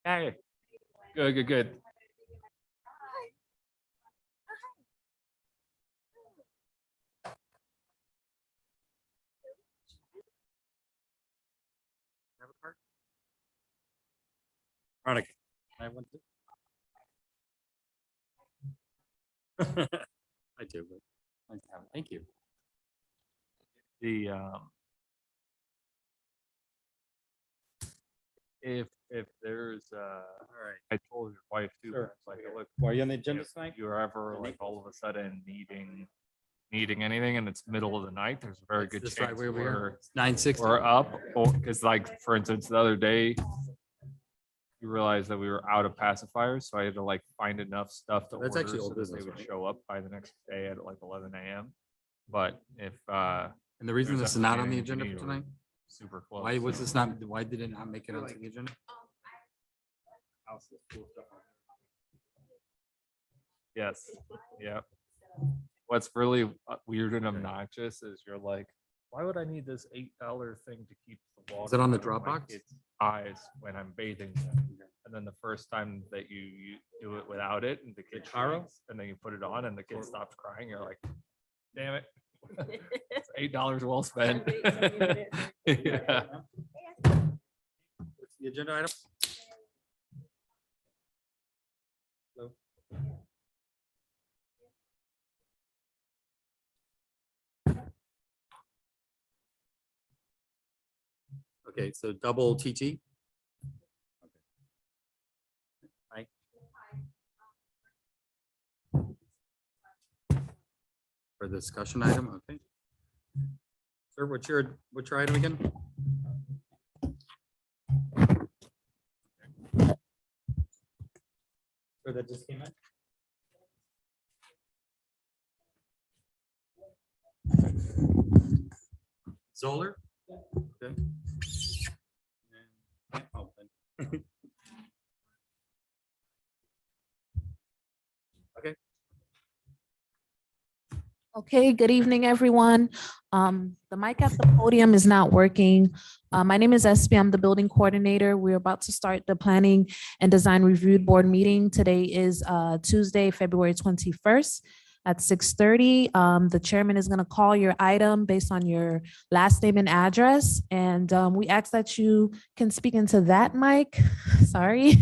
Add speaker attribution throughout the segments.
Speaker 1: Hey, good, good, good.
Speaker 2: Have a card? Veronica, I want to. I do, but I have it. Thank you.
Speaker 1: The if there's
Speaker 2: All right.
Speaker 1: I told your wife too.
Speaker 2: Sure.
Speaker 1: It's like look,
Speaker 2: Are you on the agenda
Speaker 1: if
Speaker 2: tonight?
Speaker 1: you're ever like all of a sudden needing anything and it's middle of the night, there's a very good
Speaker 2: This
Speaker 1: chance
Speaker 2: driveway over here.
Speaker 1: we're
Speaker 2: 960.
Speaker 1: we're up. Or because like for instance, the other day you realized that we were out of pacifiers, so I had to like find enough stuff to
Speaker 2: That's
Speaker 1: order
Speaker 2: actually
Speaker 1: so
Speaker 2: old
Speaker 1: that
Speaker 2: business,
Speaker 1: they would
Speaker 2: right?
Speaker 1: show up by the next day at like 11 a.m. But if
Speaker 2: And the reason
Speaker 1: there's
Speaker 2: this is not
Speaker 1: ever
Speaker 2: on the
Speaker 1: anything
Speaker 2: agenda
Speaker 1: you
Speaker 2: for
Speaker 1: need, we're
Speaker 2: tonight?
Speaker 1: super close.
Speaker 2: Why was this not, why did it not make it onto the agenda?
Speaker 1: Yes. Yeah. What's really weird and obnoxious is you're like, why would I need this $8 thing to keep the water?
Speaker 2: it on the
Speaker 1: out of my
Speaker 2: Dropbox?
Speaker 1: kids' eyes when I'm bathing them? And then the first time that you do it without it, and the kid
Speaker 2: Taro?
Speaker 1: shrieks, and then you put it on, and the kid stops crying, you're like, damn it, it's $8 well spent. Yeah.
Speaker 2: What's the agenda item? Hello? Okay, so double TT. Hi. For the discussion item, okay. Sir, what's your item again? Sir, that just came in? Zoller? Okay. And- oh, then- Okay,
Speaker 3: Okay, good evening, everyone. The mic at the podium is not working. My name is SB. I'm the building coordinator. We're about to start the Planning and Design Review Board meeting. Today is Tuesday, February 21st at 6:30. The chairman is going to call your item based on your last name and address. And we ask that you can speak into that mic. Sorry.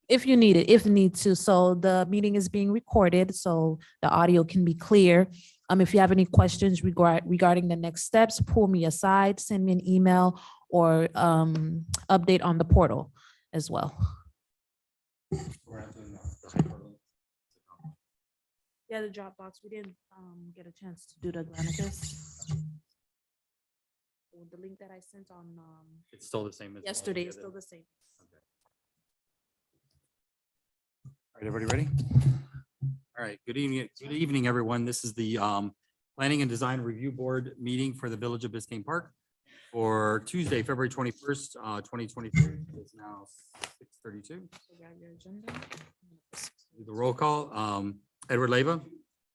Speaker 3: If you need it, if need to. So the meeting is being recorded, so the audio can be clear. If you have any questions regarding the next steps, pull me aside, send me an email or update on the portal as well. Yeah, the Dropbox, we didn't get a chance to do the Granicus. The link that I sent on
Speaker 2: it's still the same as.
Speaker 3: yesterday is still the same.
Speaker 2: All right, everybody ready? All right, good evening, everyone. This is the Planning and Design Review Board meeting for the Village of Biscayne Park for Tuesday, February 21st, 2023. It's now 6:32. Do the roll call. Edward Leyva.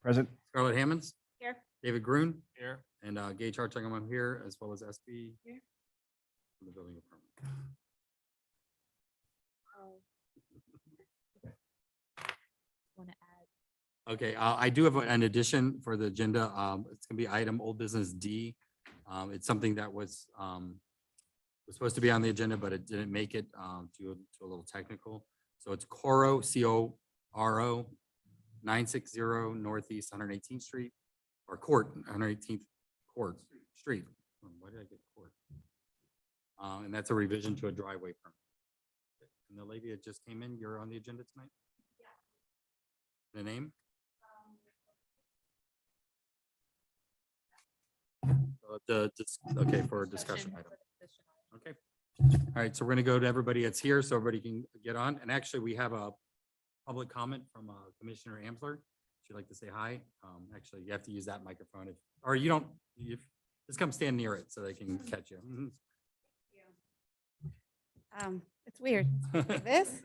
Speaker 1: Present.
Speaker 2: Scarlett Hammonds.
Speaker 3: Here.
Speaker 2: David Gruen.
Speaker 1: Here.
Speaker 2: And Gage Hartung, I'm here, as well as SB.
Speaker 3: Here.
Speaker 2: From the building department.
Speaker 3: Want to add?
Speaker 2: Okay, I do have an addition for the agenda. It's gonna be item old business D. It's something that was supposed to be on the agenda, but it didn't make it due to a little technical. So it's Coro, C-O-R-O, 960 Northeast 118th Street, or Court, 118th Court Street. Why did I get Court? And that's a revision to a driveway permit. And the lady that just came in, you're on the agenda tonight? The name? Okay, for a discussion item. Okay. All right, so we're gonna go to everybody that's here so everybody can get on. And actually, we have a public comment from Commissioner Amsler. She'd like to say hi. Actually, you have to use that microphone if, or you don't, just come stand near it so they can catch you.
Speaker 4: It's weird. Like this?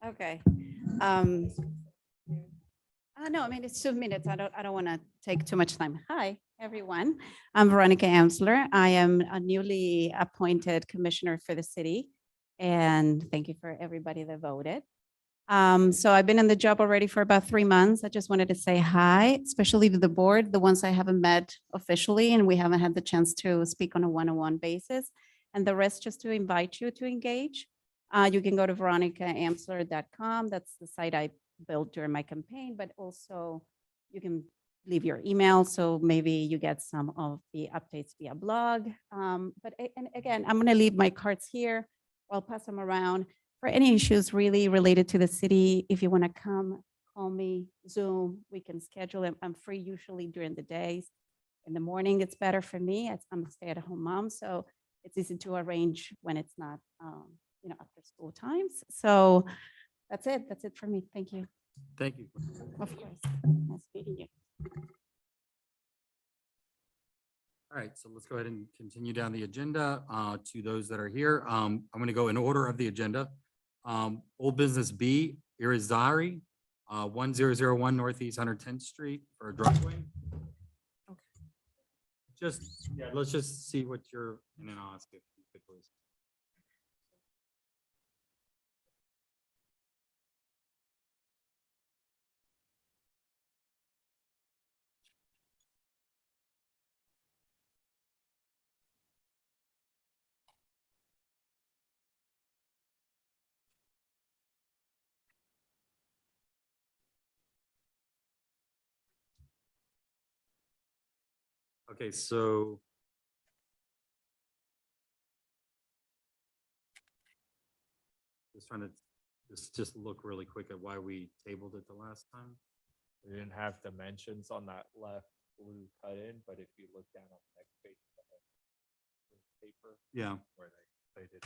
Speaker 4: Okay. No, I mean, it's 2 minutes. I don't want to take too much time. Hi, everyone. I'm Veronica Amsler. I am a newly appointed commissioner for the city. And thank you for everybody that voted. So I've been in the job already for about 3 months. I just wanted to say hi, especially to the board, the ones I haven't met officially, and we haven't had the chance to speak on a one-on-one basis. And the rest just to invite you to engage. You can go to veronicaamsler.com. That's the site I built during my campaign, but also you can leave your email. So maybe you get some of the updates via blog. And again, I'm going to leave my cards here. I'll pass them around for any issues really related to the city. If you want to come, call me, Zoom, we can schedule it. I'm free usually during the days. In the morning, it's better for me. I'm a stay-at-home mom, so it's easy to arrange when it's not, after school times. So that's it. That's it for me. Thank you.
Speaker 2: Thank you.
Speaker 4: Of course. Nice meeting you.
Speaker 2: All right, so let's go ahead and continue down the agenda to those that are here. I'm going to go in order of the agenda. Old business B, Irizarry, 1001 Northeast 110th Street for a driveway. Let's just see what you're, and then I'll ask you if you could please. Okay, so just trying to just look really quick at why we tabled it the last time.
Speaker 1: We didn't have dimensions on that left blue cut in, but if you look down on the next page, of the blue paper
Speaker 2: Yeah,
Speaker 1: where they did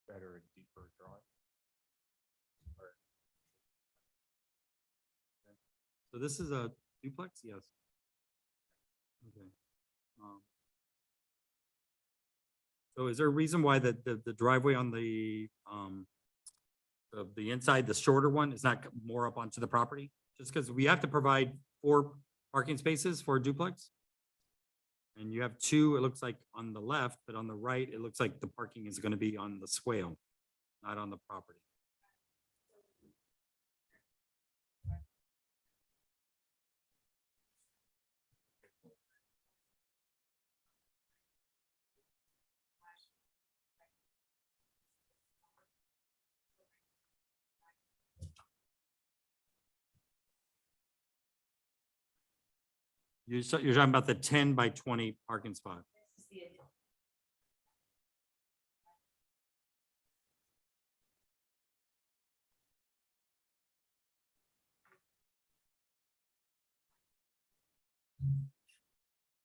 Speaker 1: better and deeper drawing.
Speaker 2: so this is a duplex, yes. Okay. So is there a reason why the driveway on the inside, the shorter one, is not more up onto the property? Just because we have to provide 4 parking spaces for a duplex? And you have 2, it looks like, on the left, but on the right, it looks like the parking is going to be on the swale, not on the property. You're talking about the 10 by 20 parking spot.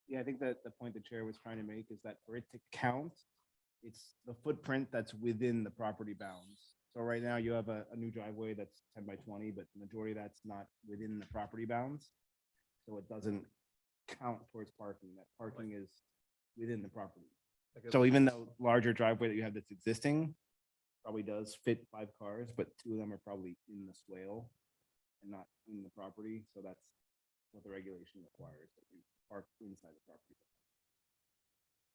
Speaker 5: Yeah, I think that the point the chair was trying to make is that for it to count, it's the footprint that's within the property bounds. So right now you have a new driveway that's 10 by 20, but the majority of that's not within the property bounds. So it doesn't count towards parking. That parking is within the property. So even though larger driveway that you have that's existing probably does fit 5 cars, but 2 of them are probably in the swale and not in the property. So that's what the regulation requires, that you park inside the property.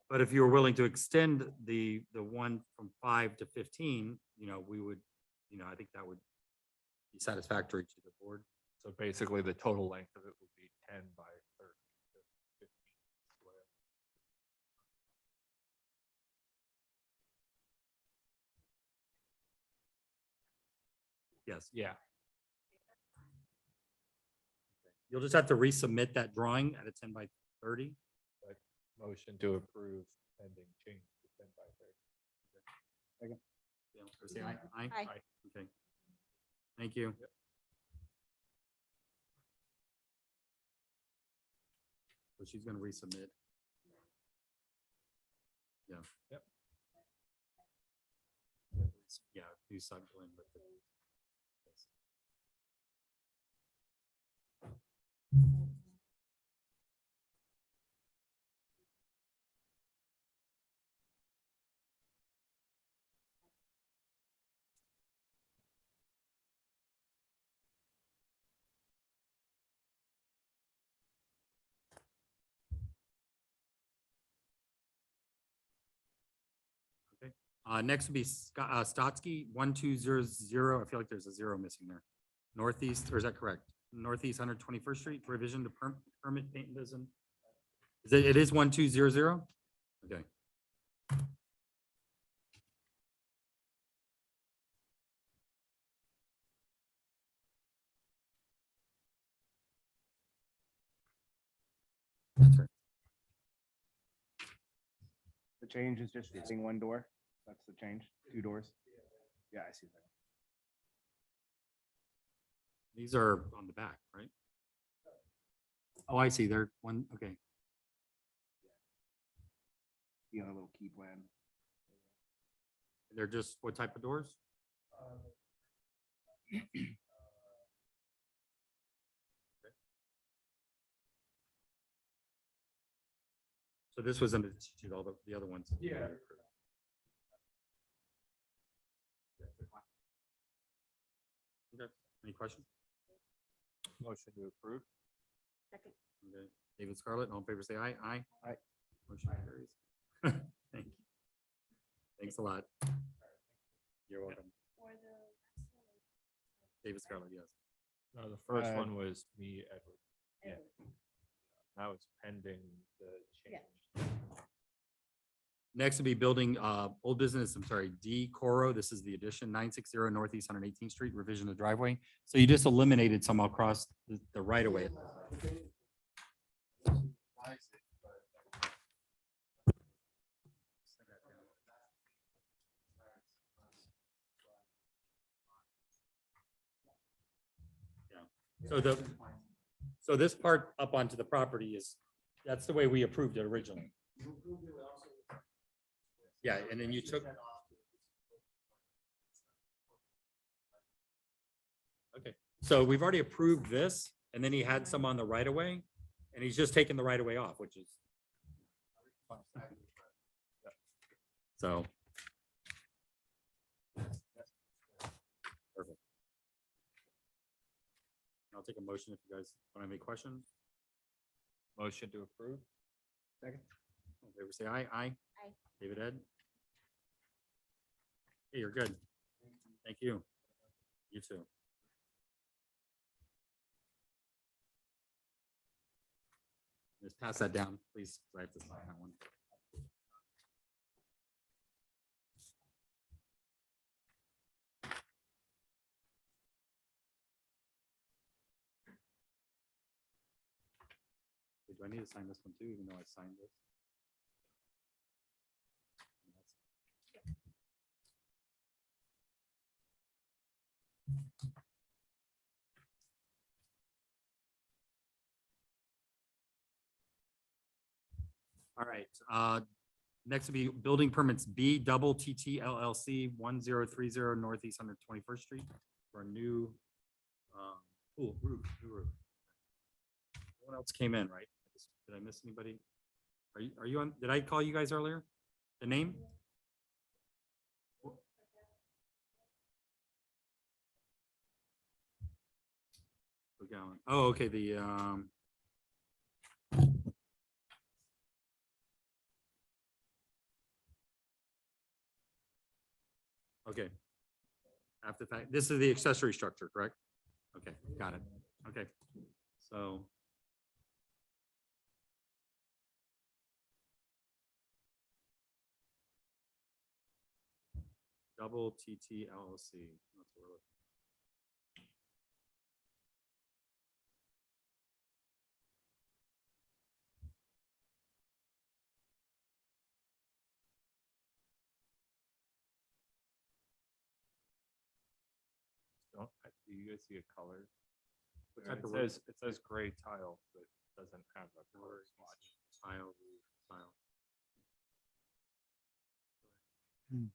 Speaker 2: But if you were willing to extend the one from 5 to 15, we would, I think that would be satisfactory to the board.
Speaker 1: So basically, the total length of it would be 10 by 30 to 15 square.
Speaker 2: Yes,
Speaker 1: Yeah,
Speaker 2: you'll just have to resubmit that drawing at a 10 by 30.
Speaker 1: motion to approve pending change to 10 by 30.
Speaker 2: Yeah, say aye. Aye.
Speaker 4: Aye.
Speaker 1: Aye.
Speaker 2: Okay. Thank you. So she's going to resubmit. Yeah.
Speaker 1: Yep.
Speaker 2: Yeah, do something with it. Next would be Stotsky 1200. I feel like there's a zero missing there. Northeast, or is that correct? Northeast 121st Street, revision to permit paint doesn't. It is 1200? Okay. That's right.
Speaker 5: The change is just missing one door. That's the change. 2 doors. Yeah, I see that.
Speaker 2: These are on the back, right? Oh, I see. They're one, okay.
Speaker 5: You know, a little key plan.
Speaker 2: They're just what type of doors? So this was under all the other ones.
Speaker 1: Yeah.
Speaker 2: Okay. Any questions?
Speaker 1: Motion to approve.
Speaker 2: Okay. David Scarlett, all in favor, say aye. Aye.
Speaker 5: Aye.
Speaker 2: Motion carries. Thank you. Thanks a lot. You're welcome. David Scarlett, yes.
Speaker 1: No, the first
Speaker 5: Uh,
Speaker 1: one was me, Edward. Yeah. That was pending the change.
Speaker 2: Next would be building, old business, I'm sorry, D Coro. This is the addition, 960 Northeast 118th Street, revision of driveway. So you just eliminated some across the right of way. Yeah. So this part up onto the property is, that's the way we approved it originally. Yeah, and then you took. Okay, so we've already approved this, and then he had some on the right of way, and he's just taking the right of way off, which is. So. Perfect. I'll take a motion if you guys don't have any questions.
Speaker 1: Motion to approve.
Speaker 5: Second.
Speaker 2: All in favor, say aye. Aye.
Speaker 4: Aye.
Speaker 2: David Ed. Hey, you're good. Thank you. You too. Just pass that down, please. 'Cause I have to sign that one. Do I need to sign this one too, even though I signed this? All right, next will be building permits B double TT LLC 1030 Northeast 121st Street for a new pool roof, new roof. No one else came in, right? Did I miss anybody? Are you on, did I call you guys earlier? The name? Oh, okay, the okay. After that, this is the accessory structure, correct? Okay, got it. Okay, so. Double TT LLC. That's what we're looking.
Speaker 1: Do you guys see a color?
Speaker 2: What
Speaker 1: Or
Speaker 2: type of
Speaker 1: it says gray tile, but doesn't have a color swatch.
Speaker 2: Tile, tile. Do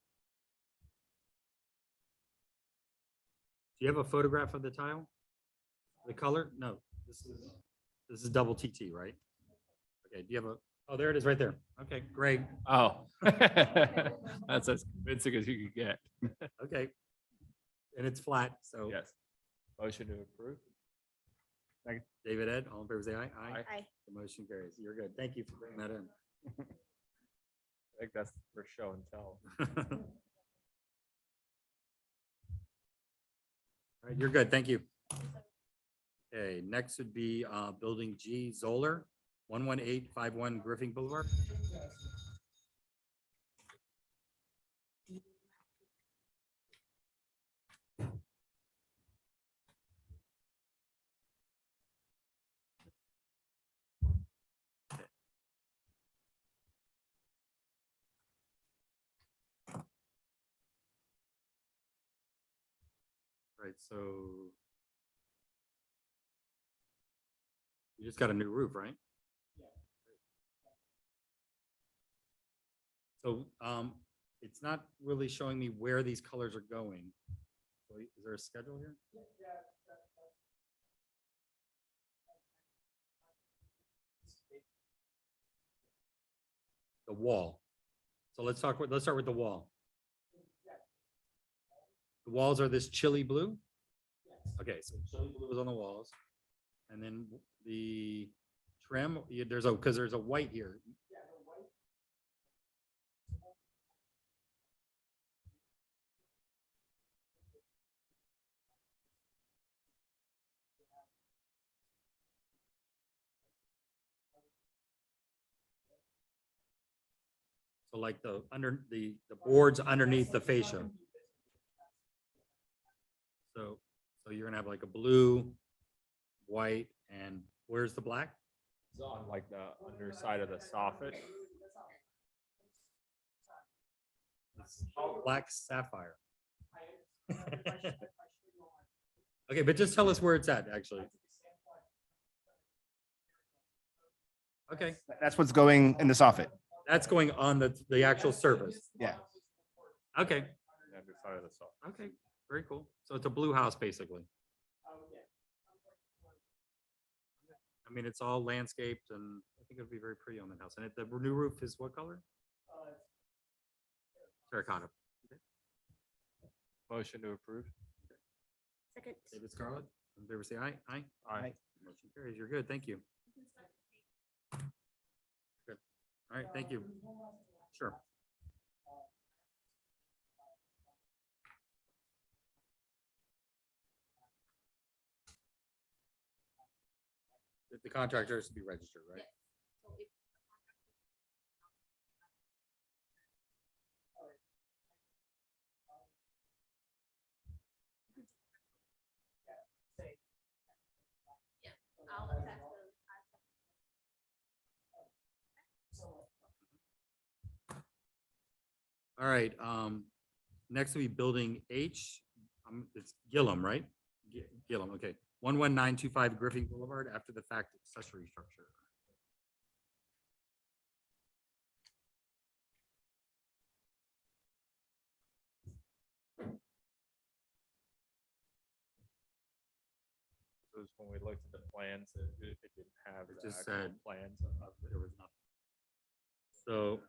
Speaker 2: you have a photograph of the tile? The color? No, this is double TT, right? Okay, do you have a, oh, there it is right there. Okay, great.
Speaker 1: Oh. That's as convincing as you could get.
Speaker 2: Okay. And it's flat, so.
Speaker 1: Yes. Motion to approve.
Speaker 2: David Ed, all in favor, say aye.
Speaker 1: Aye.
Speaker 4: Aye.
Speaker 2: The motion carries. You're good. Thank you for bringing that in.
Speaker 1: I think that's for show and tell.
Speaker 2: All right, you're good. Thank you. Okay, next would be Building G Zoller, 11851 Griffin Boulevard. Right, so you just got a new roof, right? So it's not really showing me where these colors are going. So is there a schedule here? The wall. So let's start with the wall. The walls are this chili blue? Okay, so chili blue is on the walls. And then the trim, because there's a white here. So like the boards underneath the fascia. So you're gonna have like a blue, white, and where's the black?
Speaker 1: It's on like the underside of the soffit.
Speaker 2: It's black sapphire. Okay, but just tell us where it's at, actually. Okay,
Speaker 5: That's what's going in the soffit.
Speaker 2: that's going on the actual surface.
Speaker 5: Yeah.
Speaker 2: Okay,
Speaker 1: The underside of the soffit.
Speaker 2: okay, very cool. So it's a blue house, basically. I mean, it's all landscaped, and I think it'd be very pretty on that house. And the new roof is what color? Terracotta.
Speaker 1: Motion to approve.
Speaker 6: Second.
Speaker 2: David Scarlett, in favor say aye. Aye.
Speaker 1: Aye.
Speaker 2: Motion carries. You're good. Thank you. Good. All right, thank you. Sure. The contractor has to be registered, right? All right, next will be Building H. It's Gillum, right? Gillum, okay. 11925 Griffin Boulevard, after the fact accessory structure.
Speaker 1: It was when we looked at the plans, it didn't have
Speaker 2: It
Speaker 1: the
Speaker 2: just
Speaker 1: actual
Speaker 2: said-
Speaker 1: plans of it.
Speaker 2: There was nothing. So.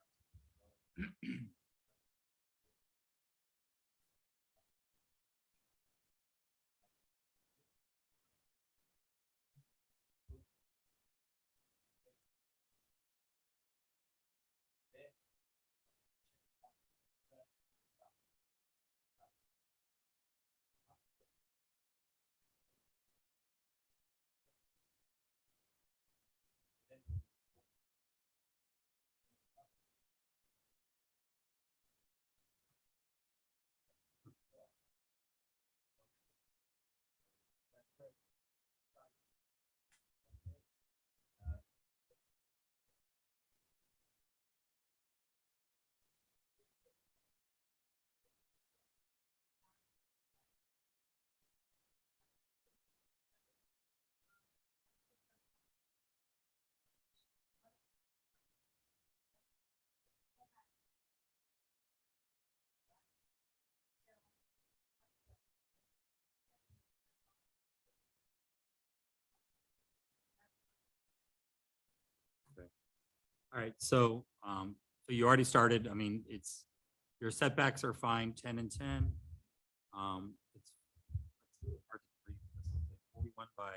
Speaker 2: All right, so you already started, I mean, your setbacks are fine, 10 and 10. It's really hard to read this, 41 by.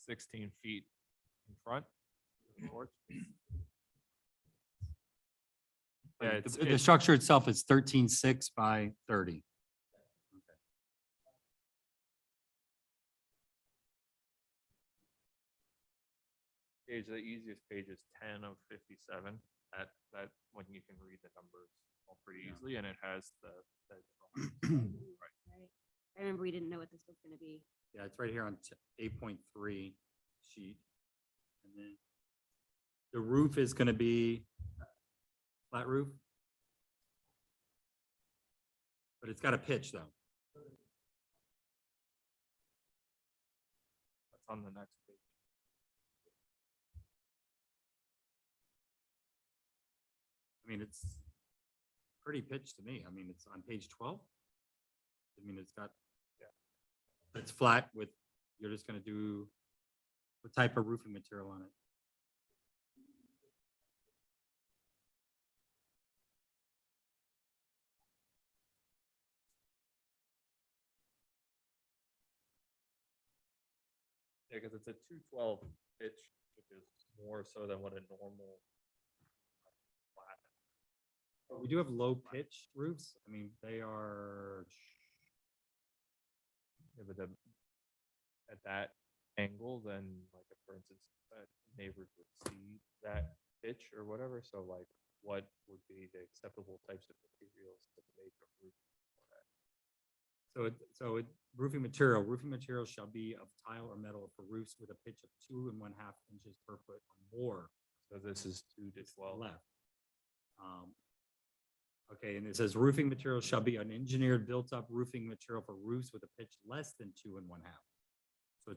Speaker 1: 16 feet in front. of the porch. Yeah, it's,
Speaker 2: The structure itself is 13.6 by 30.
Speaker 1: page, the easiest page is 10 of 57. That when you can read the numbers all pretty
Speaker 2: Yeah.
Speaker 1: easily, and it has the
Speaker 6: Right. I remember we didn't know what this was gonna be.
Speaker 2: Yeah, it's right here on 8.3 sheet. And then the roof is going to be flat roof. But it's got a pitch though.
Speaker 1: that's on the next page.
Speaker 2: I mean, it's pretty pitched to me. I mean, it's on page 12. I mean, it's got, it's flat with, you're just gonna do what type of roofing material on it?
Speaker 1: Yeah, because it's a 212 pitch, which is more so than what a normal flat.
Speaker 2: But we do have low pitch roofs. I mean, they are,
Speaker 1: Yeah, but at that angle, then like if, for instance, neighbors would see that pitch or whatever. So like, what would be the acceptable types of materials to make a roof?
Speaker 2: roofing material shall be of tile or metal for roofs with a pitch of 2.5 inches per foot or more.
Speaker 1: So this is 2 to 12.
Speaker 2: Left. Okay, and it says roofing material shall be an engineered built-up roofing material for roofs with a pitch less than 2.5.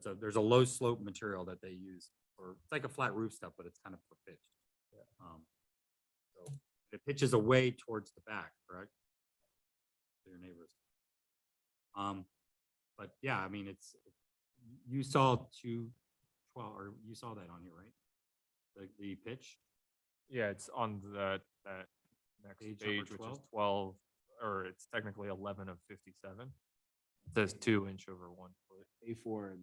Speaker 2: So there's a low slope material that they use for, it's like a flat roof stuff, but it's kind of for pitch. So it pitches away towards the back, correct? To your neighbors. But yeah, I mean, you saw 212, or you saw that on here, right? The pitch?
Speaker 1: Yeah, it's on that next
Speaker 2: Page
Speaker 1: page,
Speaker 2: number
Speaker 1: which
Speaker 2: 12?
Speaker 1: is 12, or it's technically 11 of 57. It says 2 inch over 1 foot.
Speaker 5: A4 and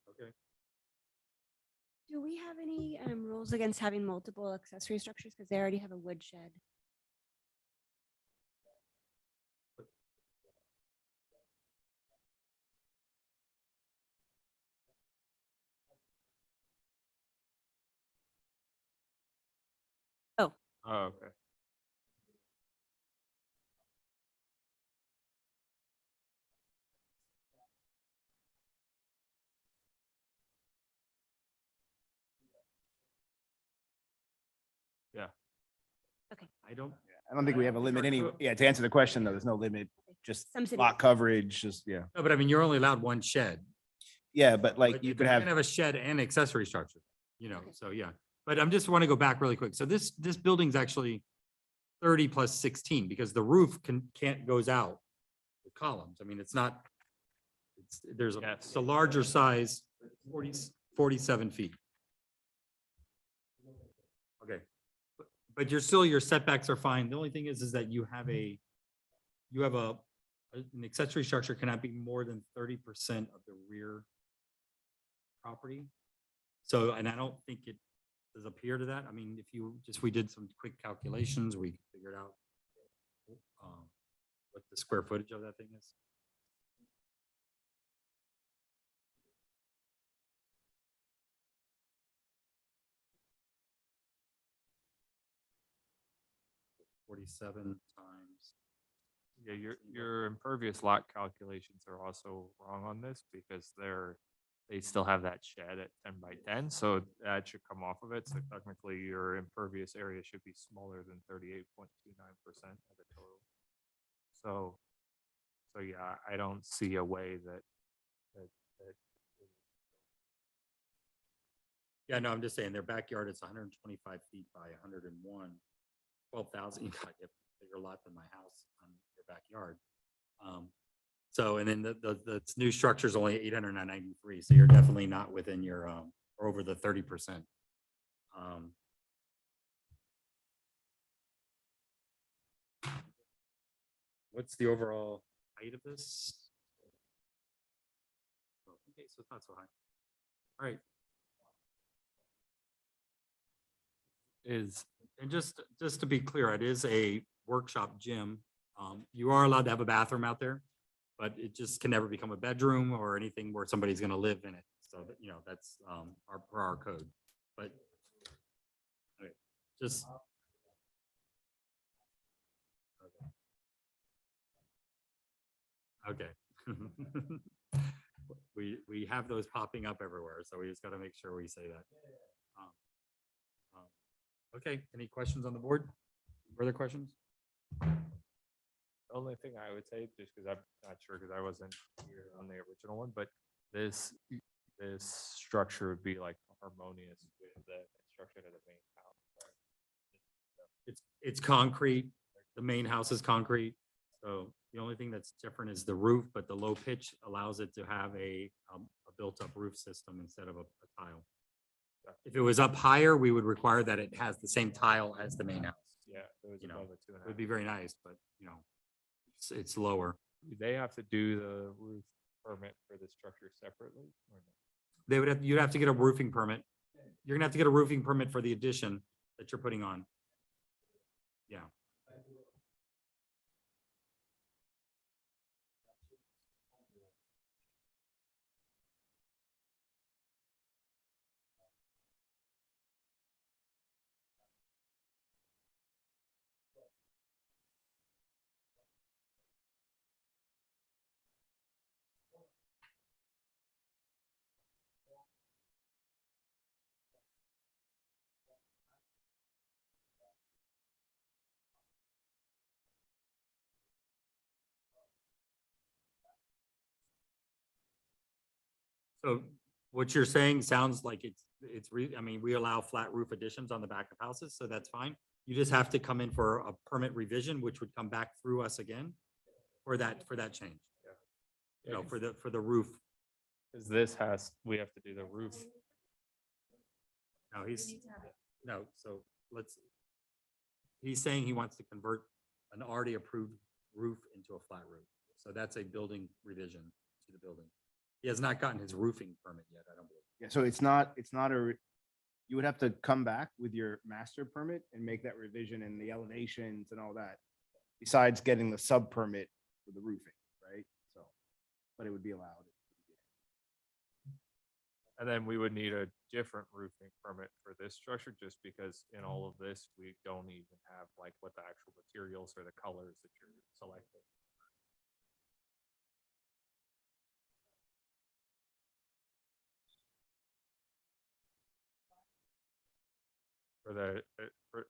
Speaker 2: Okay.
Speaker 6: Do we have any rules against having multiple accessory structures? Because they already have a wood shed.
Speaker 1: Oh, okay. Yeah.
Speaker 2: I don't,
Speaker 5: I don't think we have a limit any, yeah, to answer the question though, there's no limit, just
Speaker 6: Some cities-
Speaker 5: lot coverage, just, yeah.
Speaker 2: no, but I mean, you're only allowed one shed.
Speaker 5: Yeah, but like
Speaker 2: But
Speaker 5: you
Speaker 2: but
Speaker 5: could
Speaker 2: can
Speaker 5: have,
Speaker 2: have a shed and accessory structure,
Speaker 6: Okay.
Speaker 2: so yeah. But I'm just want to go back really quick. So this building's actually 30 plus 16 because the roof goes out with columns. I mean, it's not, there's
Speaker 1: Yes.
Speaker 2: it's a larger size, 47 feet. Okay. But your setbacks are fine. The only thing is that you have an accessory structure cannot be more than 30% of the rear property. So, and I don't think it does appear to that. I mean, we did some quick calculations, we figured out what the square footage of that thing is. $47 times.
Speaker 1: Yeah, your impervious lot calculations are also wrong on this because they still have that shed at 10 by 10, so that should come off of it. So technically, your impervious area should be smaller than 38.29% of the total. So yeah, I don't see a way that
Speaker 2: Yeah, no, I'm just saying their backyard is 125 feet by 101, 12,000. You got a bigger lot than my house on your backyard. So, and then the new structure is only 893. So you're definitely not within your, or over the 30%. What's the overall height of this? Okay, so it's not so high. All right,
Speaker 1: Is,
Speaker 2: and just to be clear, it is a workshop gym. You are allowed to have a bathroom out there, but it just can never become a bedroom or anything where somebody's gonna live in it. So that, you know, that's, our, per our code, but. Okay, just. Okay. We have those popping up everywhere, so we just gotta make sure we say that. Um, Okay, any questions on the board? Further questions?
Speaker 1: the only thing I would say, just because I'm not sure, because I wasn't here on the original one, but this structure would be like harmonious with the construction of the main house.
Speaker 2: It's concrete, the main house is concrete, so the only thing that's different is the roof, but the low pitch allows it to have a built-up roof system instead of a tile. If it was up higher, we would require that it has the same tile as the main house.
Speaker 1: Yeah, it was
Speaker 2: You know,
Speaker 1: above a 2.5.
Speaker 2: It would be very nice, but, you know, it's lower.
Speaker 1: Do they have to do the roof permit for the structure separately? Or no?
Speaker 2: They would have, you'd have to get a roofing permit. You're gonna have to get a roofing permit for the addition that you're putting on. Yeah. So what you're saying sounds like I mean, we allow flat roof additions on the back of houses, so that's fine. You just have to come in for a permit revision, which would come back through us again for that change. You know, for the roof.
Speaker 1: Because this we have to do the roof.
Speaker 2: So he's saying he wants to convert an already approved roof into a flat roof. So that's a building revision to the building. He has not gotten his roofing permit yet, I don't believe.
Speaker 5: Yeah, so you would have to come back with your master permit and make that revision in the elevations and all that, besides getting the sub permit for the roofing, right? So, but it would be allowed.
Speaker 1: And then we would need a different roofing permit for this structure, just because in all of this, we don't even have like what the actual materials or the colors that you're selecting.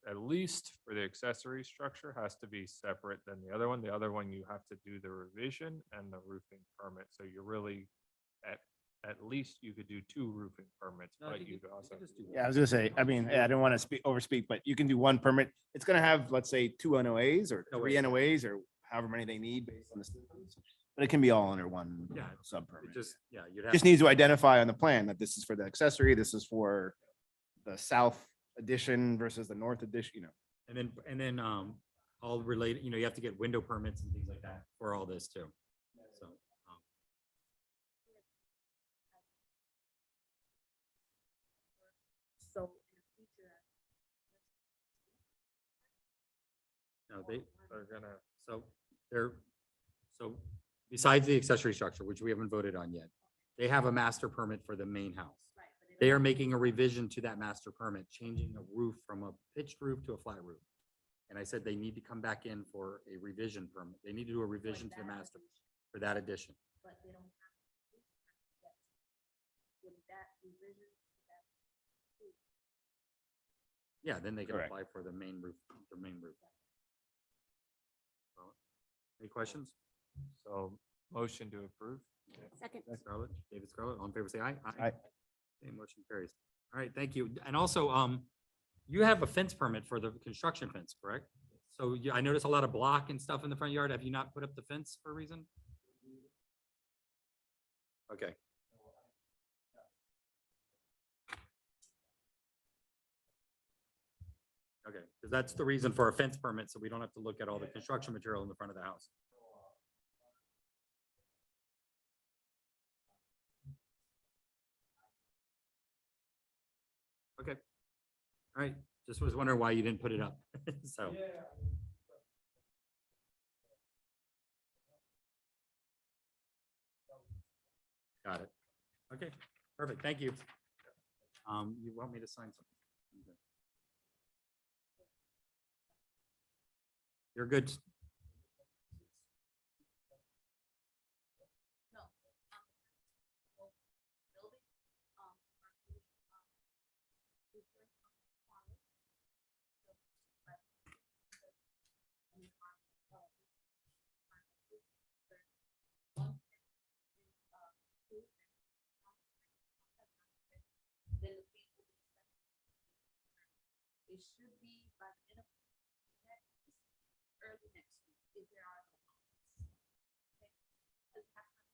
Speaker 1: At least for the accessory structure has to be separate than the other one. The other one, you have to do the revision and the roofing permit. So you're really at least you could do 2 roofing permits, but you could also.
Speaker 5: Yeah, I was gonna say, I mean, I don't want to overspeak, but you can do one permit. It's gonna have, let's say, 2 NOAs or 3 NOAs or however many they need based on the systems. But it can be all under one
Speaker 2: Yeah,
Speaker 5: sub permit.
Speaker 2: You'd have.
Speaker 5: Just needs to identify on the plan that this is for the accessory, this is for the south addition versus the north addition, you know.
Speaker 2: And then all related, you know, you have to get window permits and things like that for all this too. So, no,
Speaker 1: They're gonna.
Speaker 2: so besides the accessory structure, which we haven't voted on yet, they have a master permit for the main house. They are making a revision to that master permit, changing a roof from a pitched roof to a flat roof. And I said they need to come back in for a revision permit. They need to do a revision to the master for that addition. Yeah, then they can
Speaker 5: Correct.
Speaker 2: apply for the main roof, So, any questions?
Speaker 1: So motion to approve.
Speaker 6: Second.
Speaker 2: Scarlett, David Scarlett, all in favor, say aye.
Speaker 5: Aye.
Speaker 2: Okay, motion carries. All right, thank you. And also, you have a fence permit for the construction fence, correct? So I noticed a lot of block and stuff in the front yard. Have you not put up the fence for a reason? Okay. Okay, because that's the reason for a fence permit, so we don't have to look at all the construction material in the front of the house. All right, just was wondering why you didn't put it up. So. Got it. Okay, perfect. Thank you. You want me to sign something? Okay. You're good.
Speaker 3: It should be by the end of early next week, if there are no comments.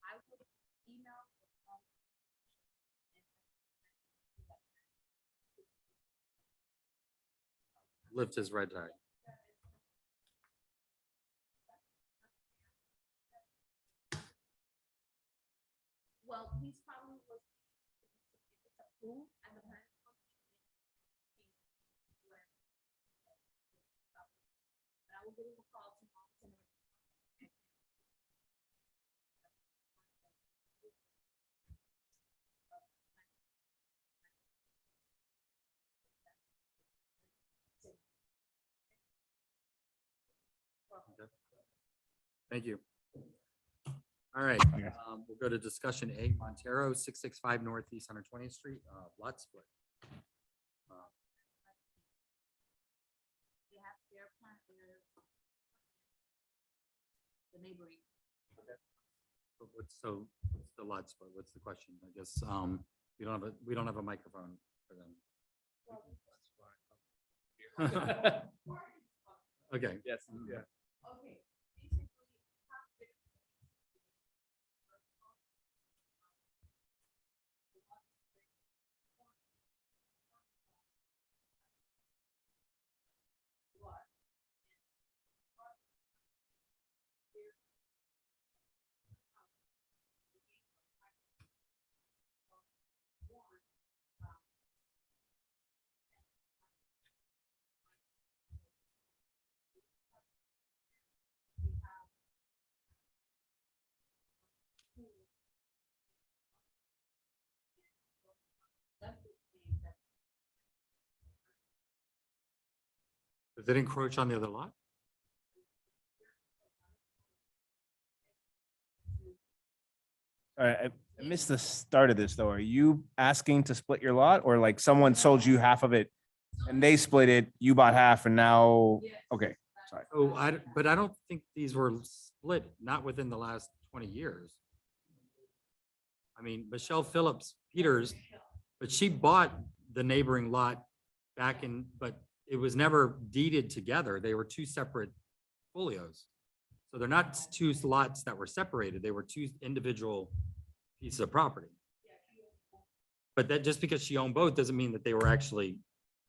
Speaker 3: I would email.
Speaker 2: Lift his red tag.
Speaker 3: Well, he's probably was. It's approved and the plan. But I will give him a call tomorrow.
Speaker 2: Thank you. All right,
Speaker 5: Okay.
Speaker 2: we'll go to discussion A, Montero, 665 Northeast 120th Street, lot split.
Speaker 3: They have their plan, the neighboring.
Speaker 2: So what's the lot split? What's the question? I guess, we don't have a microphone for them. Okay.
Speaker 1: Yes, yeah.
Speaker 3: Okay. Basically,
Speaker 2: Does it encroach on the other lot?
Speaker 5: All right, I missed the start of this though. Are you asking to split your lot or like someone sold you half of it and they split it, you bought half and now, okay, sorry.
Speaker 2: Oh, but I don't think these were split, not within the last 20 years. I mean, Michelle Phillips Peters, but she bought the neighboring lot back in, but it was never deeded together. They were two separate folios. So they're not two lots that were separated. They were two individual pieces of property. But that just because she owned both doesn't mean that they were actually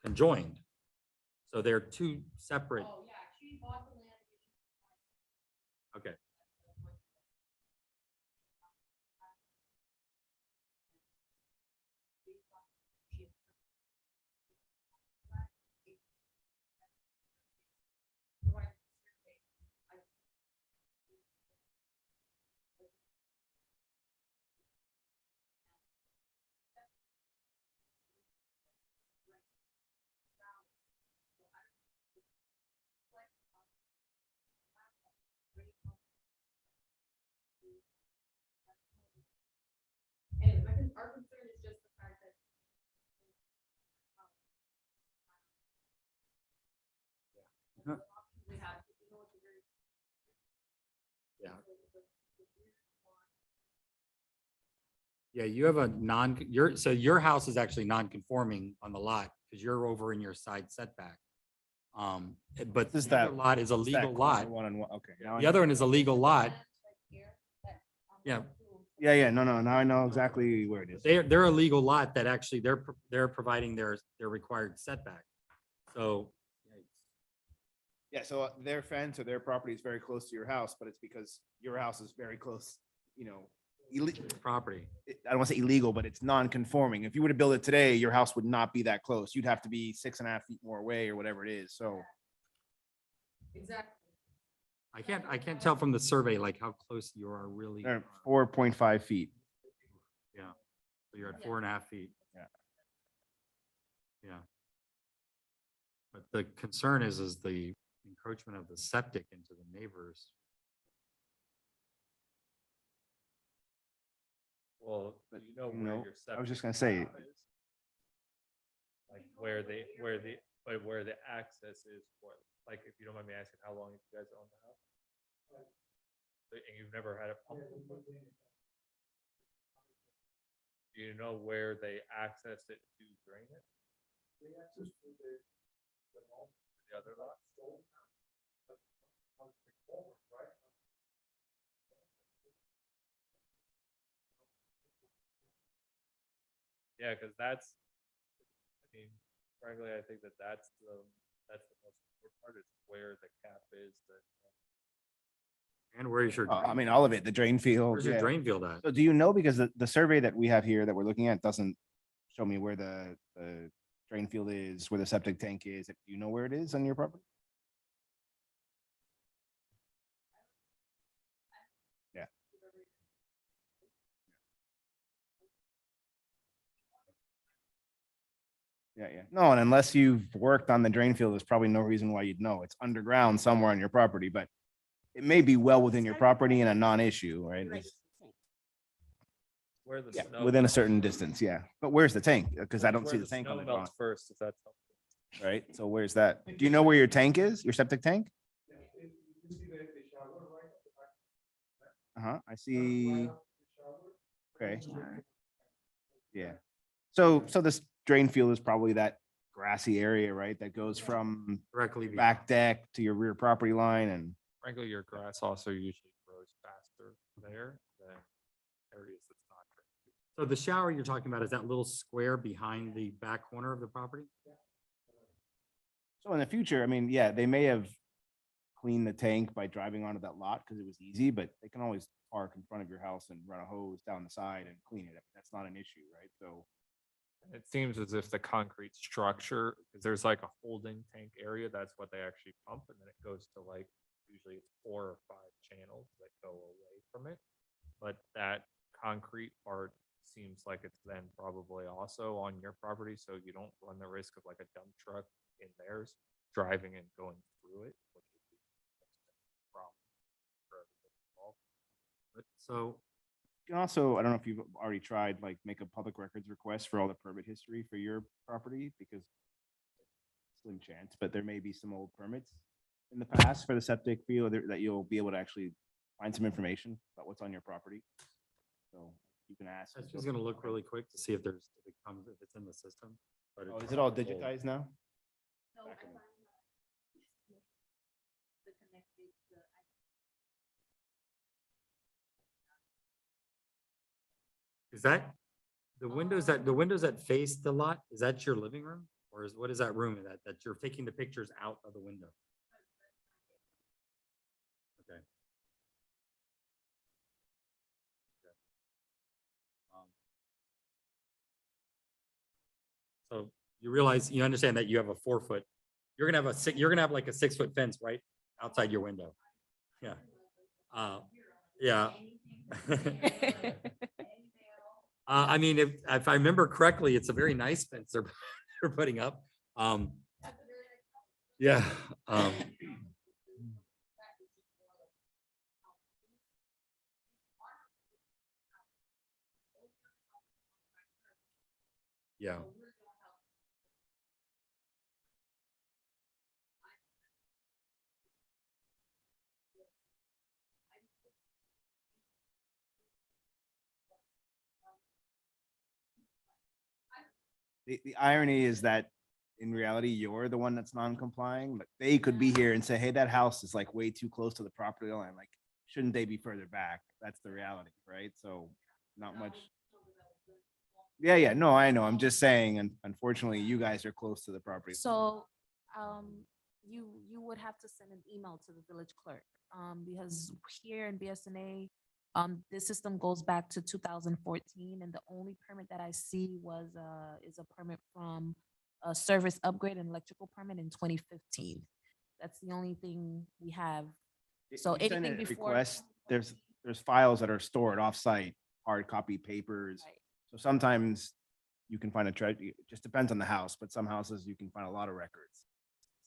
Speaker 2: conjoined. So they're two separate. Okay.
Speaker 3: Our concern is just the fact that. We have, you know, it's a very.
Speaker 2: Yeah. Yeah, you have a so your house is actually non-conforming on the lot because you're over in your side setback. But
Speaker 5: Is
Speaker 2: the other
Speaker 5: that-
Speaker 2: lot is a
Speaker 5: It's that
Speaker 2: legal
Speaker 5: corner
Speaker 2: lot.
Speaker 5: One on one, okay. now I
Speaker 2: The other one is a legal lot. Yeah,
Speaker 5: Yeah, no, now I know exactly where it is.
Speaker 2: they're a legal lot that actually they're providing their required setback. So
Speaker 5: Yeah, so their fence or their property is very close to your house, but it's because your house is very close, you know.
Speaker 2: Property.
Speaker 5: I don't want to say illegal, but it's non-conforming. If you were to build it today, your house would not be that close. You'd have to be 6.5 feet more away or whatever it is, so.
Speaker 2: I can't tell from the survey like how close you are really.
Speaker 5: 4.5 feet.
Speaker 2: Yeah, so you're at 4.5 feet.
Speaker 5: Yeah.
Speaker 2: Yeah. But the concern is the encroachment of the septic into the neighbors.
Speaker 1: Well, you know
Speaker 5: No,
Speaker 1: where your
Speaker 5: I was just
Speaker 1: septic
Speaker 5: gonna say-
Speaker 1: tap is. Like where the access is for, like, if you don't mind me asking, how long have you guys owned the house? And you've never had a pump? before? Do you know where they access it to drain it? The other lot? Yeah, because that's, I mean, frankly, I think that's the most important part is where the cap is that.
Speaker 2: And where is your?
Speaker 5: I
Speaker 2: drain
Speaker 5: mean,
Speaker 2: field?
Speaker 5: all of it, the drain field.
Speaker 2: Where's your
Speaker 5: yeah.
Speaker 2: drain field at?
Speaker 5: So do you know, because the survey that we have here that we're looking at doesn't show me where the drain field is, where the septic tank is. Do you know where it is on your property? Yeah. Yeah. No, and unless you've worked on the drain field, there's probably no reason why you'd know. It's underground somewhere on your property, but it may be well within your property and a non-issue, right? It's-
Speaker 1: Where the
Speaker 5: Yeah,
Speaker 1: snow
Speaker 5: within a
Speaker 1: melts-
Speaker 5: certain distance, yeah. But where's the tank? Because I don't
Speaker 1: where
Speaker 5: see the tank on
Speaker 1: snow
Speaker 5: the drawing,
Speaker 1: melts first, if that's helpful.
Speaker 5: right? So where's that? Do you know where your tank is, your septic tank? I see. Okay. Yeah. So this drain field is probably that grassy area, right? That goes from
Speaker 2: Directly.
Speaker 5: your back deck to your rear property line and,
Speaker 1: Frankly, your grass also usually grows faster there than areas that's not. drained.
Speaker 2: So the shower you're talking about is that little square behind the back corner of the property?
Speaker 5: so in the future, I mean, yeah, they may have cleaned the tank by driving onto that lot because it was easy, but they can always park in front of your house and run a hose down the side and clean it. That's not an issue, right? So.
Speaker 1: It seems as if the concrete structure, because there's like a holding tank area, that's what they actually pump, and then it goes to like, usually it's 4 or 5 channels that go away from it. But that concrete part seems like it's then probably also on your property, so you don't run the risk of like a dump truck in theirs driving and going through it, which would be a problem for everybody involved.
Speaker 2: But so
Speaker 5: You can also, I don't know if you've already tried, like, make a public records request for all the permit history for your property, because slim chance, but there may be some old permits in the past for the septic field that you'll be able to actually find some information about what's on your property. So you can ask.
Speaker 2: I'm just gonna look really quick to see if if it's in the system. But
Speaker 5: Oh,
Speaker 2: it's
Speaker 5: is it all
Speaker 2: probably old.
Speaker 5: digitized now?
Speaker 2: Is that the windows that face the lot? Is that your living room? Or what is that room that you're taking the pictures out of the window? Okay. Um, So you understand that you have a 4-foot, you're gonna have like a 6-foot fence right outside your window. Yeah. Yeah. I mean, if I remember correctly, it's a very nice fence they're putting up. Yeah. Yeah.
Speaker 5: The irony is that in reality, you're the one that's non-complying, but they could be here and say, hey, that house is like way too close to the property line. Like, shouldn't they be further back? That's the reality, right? So not much. Yeah, no, I know. I'm just saying, and unfortunately, you guys are close to the property.
Speaker 3: So, you would have to send an email to the village clerk, because here in BSNA, this system goes back to 2014, and the only permit that I see is a permit from a service upgrade and electrical permit in 2015. That's the only thing we have. So
Speaker 5: If you send
Speaker 3: anything
Speaker 5: a
Speaker 3: before.
Speaker 5: request, there's files that are stored off-site, hard copy papers.
Speaker 3: Right.
Speaker 5: So sometimes you can find a treasure, it just depends on the house, but some houses you can find a lot of records.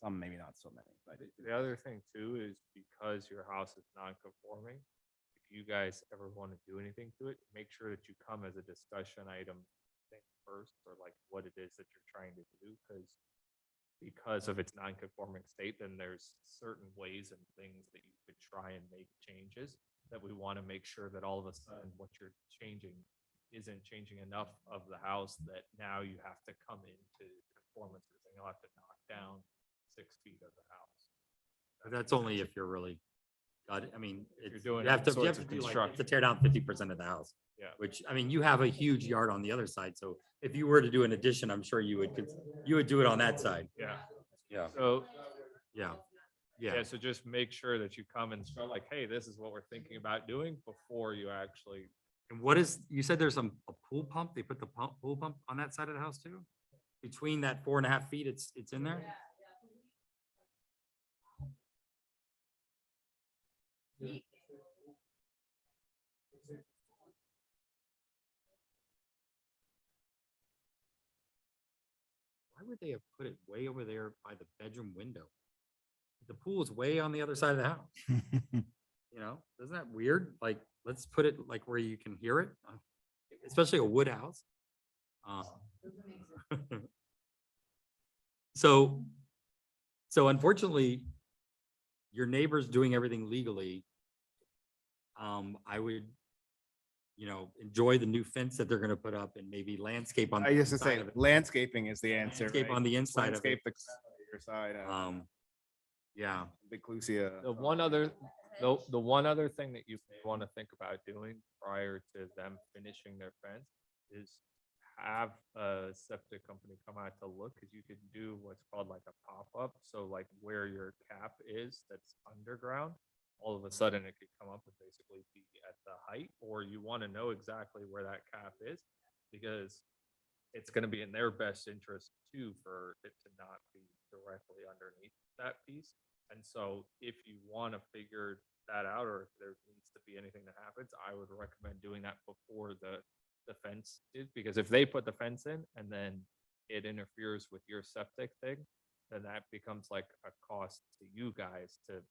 Speaker 5: Some maybe not so many, but
Speaker 1: The other thing too is because your house is non-conforming, if you guys ever want to do anything to it, make sure that you come as a discussion item thing first, or like what it is that you're trying to do, because of its non-conforming state, then there's certain ways and things that you could try and make changes that we want to make sure that all of a sudden what you're changing isn't changing enough of the house that now you have to come into conformance, and you'll have to knock down 6 feet of the house.
Speaker 2: But that's only if you're really, I mean,
Speaker 1: If you're
Speaker 2: it's,
Speaker 1: doing
Speaker 2: you have to,
Speaker 1: all
Speaker 2: you have
Speaker 1: sorts
Speaker 2: to
Speaker 1: of
Speaker 2: do like, you have to
Speaker 1: construction.
Speaker 2: tear down 50% of the house.
Speaker 1: Yeah.
Speaker 2: Which, I mean, you have a huge yard on the other side, so if you were to do an addition, I'm sure you would do it on that side.
Speaker 1: Yeah,
Speaker 2: Yeah,
Speaker 1: so,
Speaker 2: yeah,
Speaker 1: yeah,
Speaker 2: yeah.
Speaker 1: so just make sure that you come and start like, hey, this is what we're thinking about doing before you actually.
Speaker 2: And what is, you said there's a pool pump? They put the pool pump on that side of the house too? Between that 4.5 feet, it's in there? Why would they have put it way over there by the bedroom window? The pool is way on the other side of the house. You know, isn't that weird? Like, let's put it like where you can hear it, especially a wood house. Uh, So, unfortunately, your neighbor's doing everything legally. I would, enjoy the new fence that they're gonna put up and maybe landscape on.
Speaker 5: I
Speaker 2: the
Speaker 5: used to
Speaker 2: inside
Speaker 5: say
Speaker 2: of it.
Speaker 5: landscaping is the answer.
Speaker 2: Landscape
Speaker 5: right?
Speaker 2: on the inside of
Speaker 5: Landscape
Speaker 2: it.
Speaker 5: your side,
Speaker 2: Yeah,
Speaker 5: Big Lucia.
Speaker 1: The one other thing that you want to think about doing prior to them finishing their fence is have a septic company come out to look, because you could do what's called like a pop-up. So like where your cap is, that's underground, all of a sudden it could come up and basically be at the height, or you want to know exactly where that cap is, because it's going to be in their best interest too for it to not be directly underneath that piece. And so if you want to figure that out, or if there needs to be anything that happens, I would recommend doing that before the fence is, because if they put the fence in and then it interferes with your septic thing, then that becomes like a cost to you guys to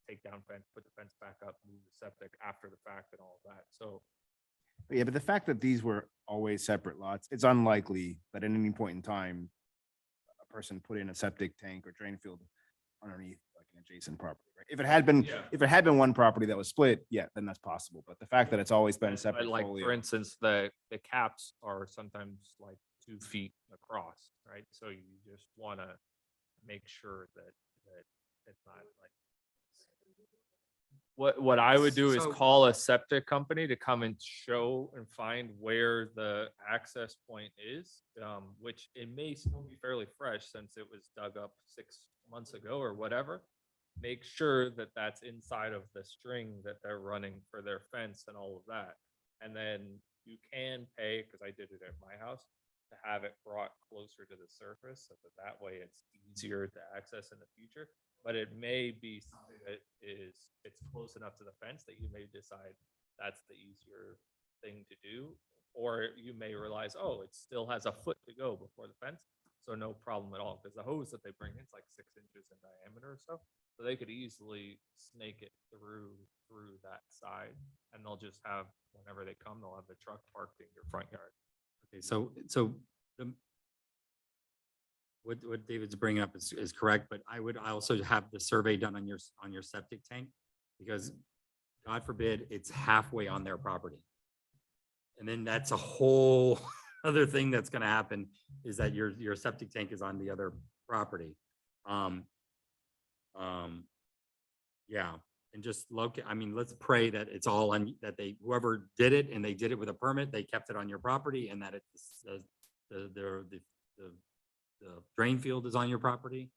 Speaker 1: take down fence, put the fence back up, move the septic after the fact and all of that. So
Speaker 5: Yeah, but the fact that these were always separate lots, it's unlikely that at any point in time, a person put in a septic tank or drain field underneath like an adjacent property, right? If it had been one property that was split, yeah, then that's possible. But the fact that it's always been a
Speaker 1: But
Speaker 5: separate
Speaker 1: like, for
Speaker 5: folio.
Speaker 1: instance, the caps are sometimes like 2 feet across, right? So you just want to make sure that it's not like. What I would do is
Speaker 2: So-
Speaker 1: call a septic company to come and show and find where the access point is, which it may still be fairly fresh since it was dug up 6 months ago or whatever. Make sure that that's inside of the string that they're running for their fence and all of that. And then you can pay, because I did it at my house, to have it brought closer to the surface, so that way it's easier to access in the future. But it may be something that it's close enough to the fence that you may decide that's the easier thing to do. Or you may realize, oh, it still has a foot to go before the fence, so no problem at all, because the hose that they bring in is like 6 inches in diameter or so. So they could easily snake it through that side, and they'll just have, whenever they come, they'll have the truck parked in your front yard.
Speaker 2: okay, so the, what David's bringing up is correct, but I also have the survey done on your septic tank, because God forbid it's halfway on their property. And then that's a whole other thing that's gonna happen, is that your septic tank is on the other property. Yeah, and just I mean, let's pray that it's all on, that whoever did it and they did it with a permit, they kept it on your property, and that it's the drain field is on your property.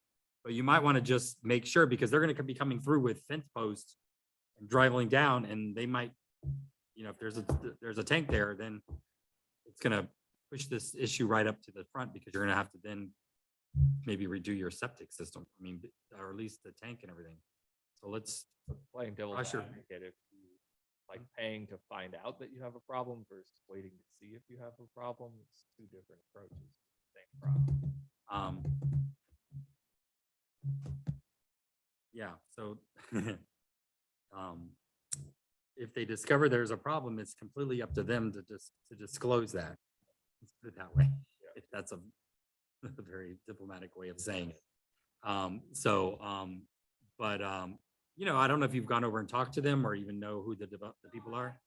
Speaker 2: But you might want to just make sure, because they're gonna be coming through with fence posts and driving down, and they might, you know, if there's a tank there, then it's gonna push this issue right up to the front, because you're gonna have to then maybe redo your septic system. I mean, or at least the tank and everything. So let's,
Speaker 1: Playing devil's
Speaker 2: Usher.
Speaker 1: advocate, if you like paying to find out that you have a problem versus waiting to see if you have a problem, it's two different approaches. Same problem.
Speaker 2: um, yeah, so, if they discover there's a problem, it's completely up to them to disclose that. Let's put it that way, if that's a very diplomatic way of saying it. But, you know, I don't know if you've gone over and talked to them or even know who the people are.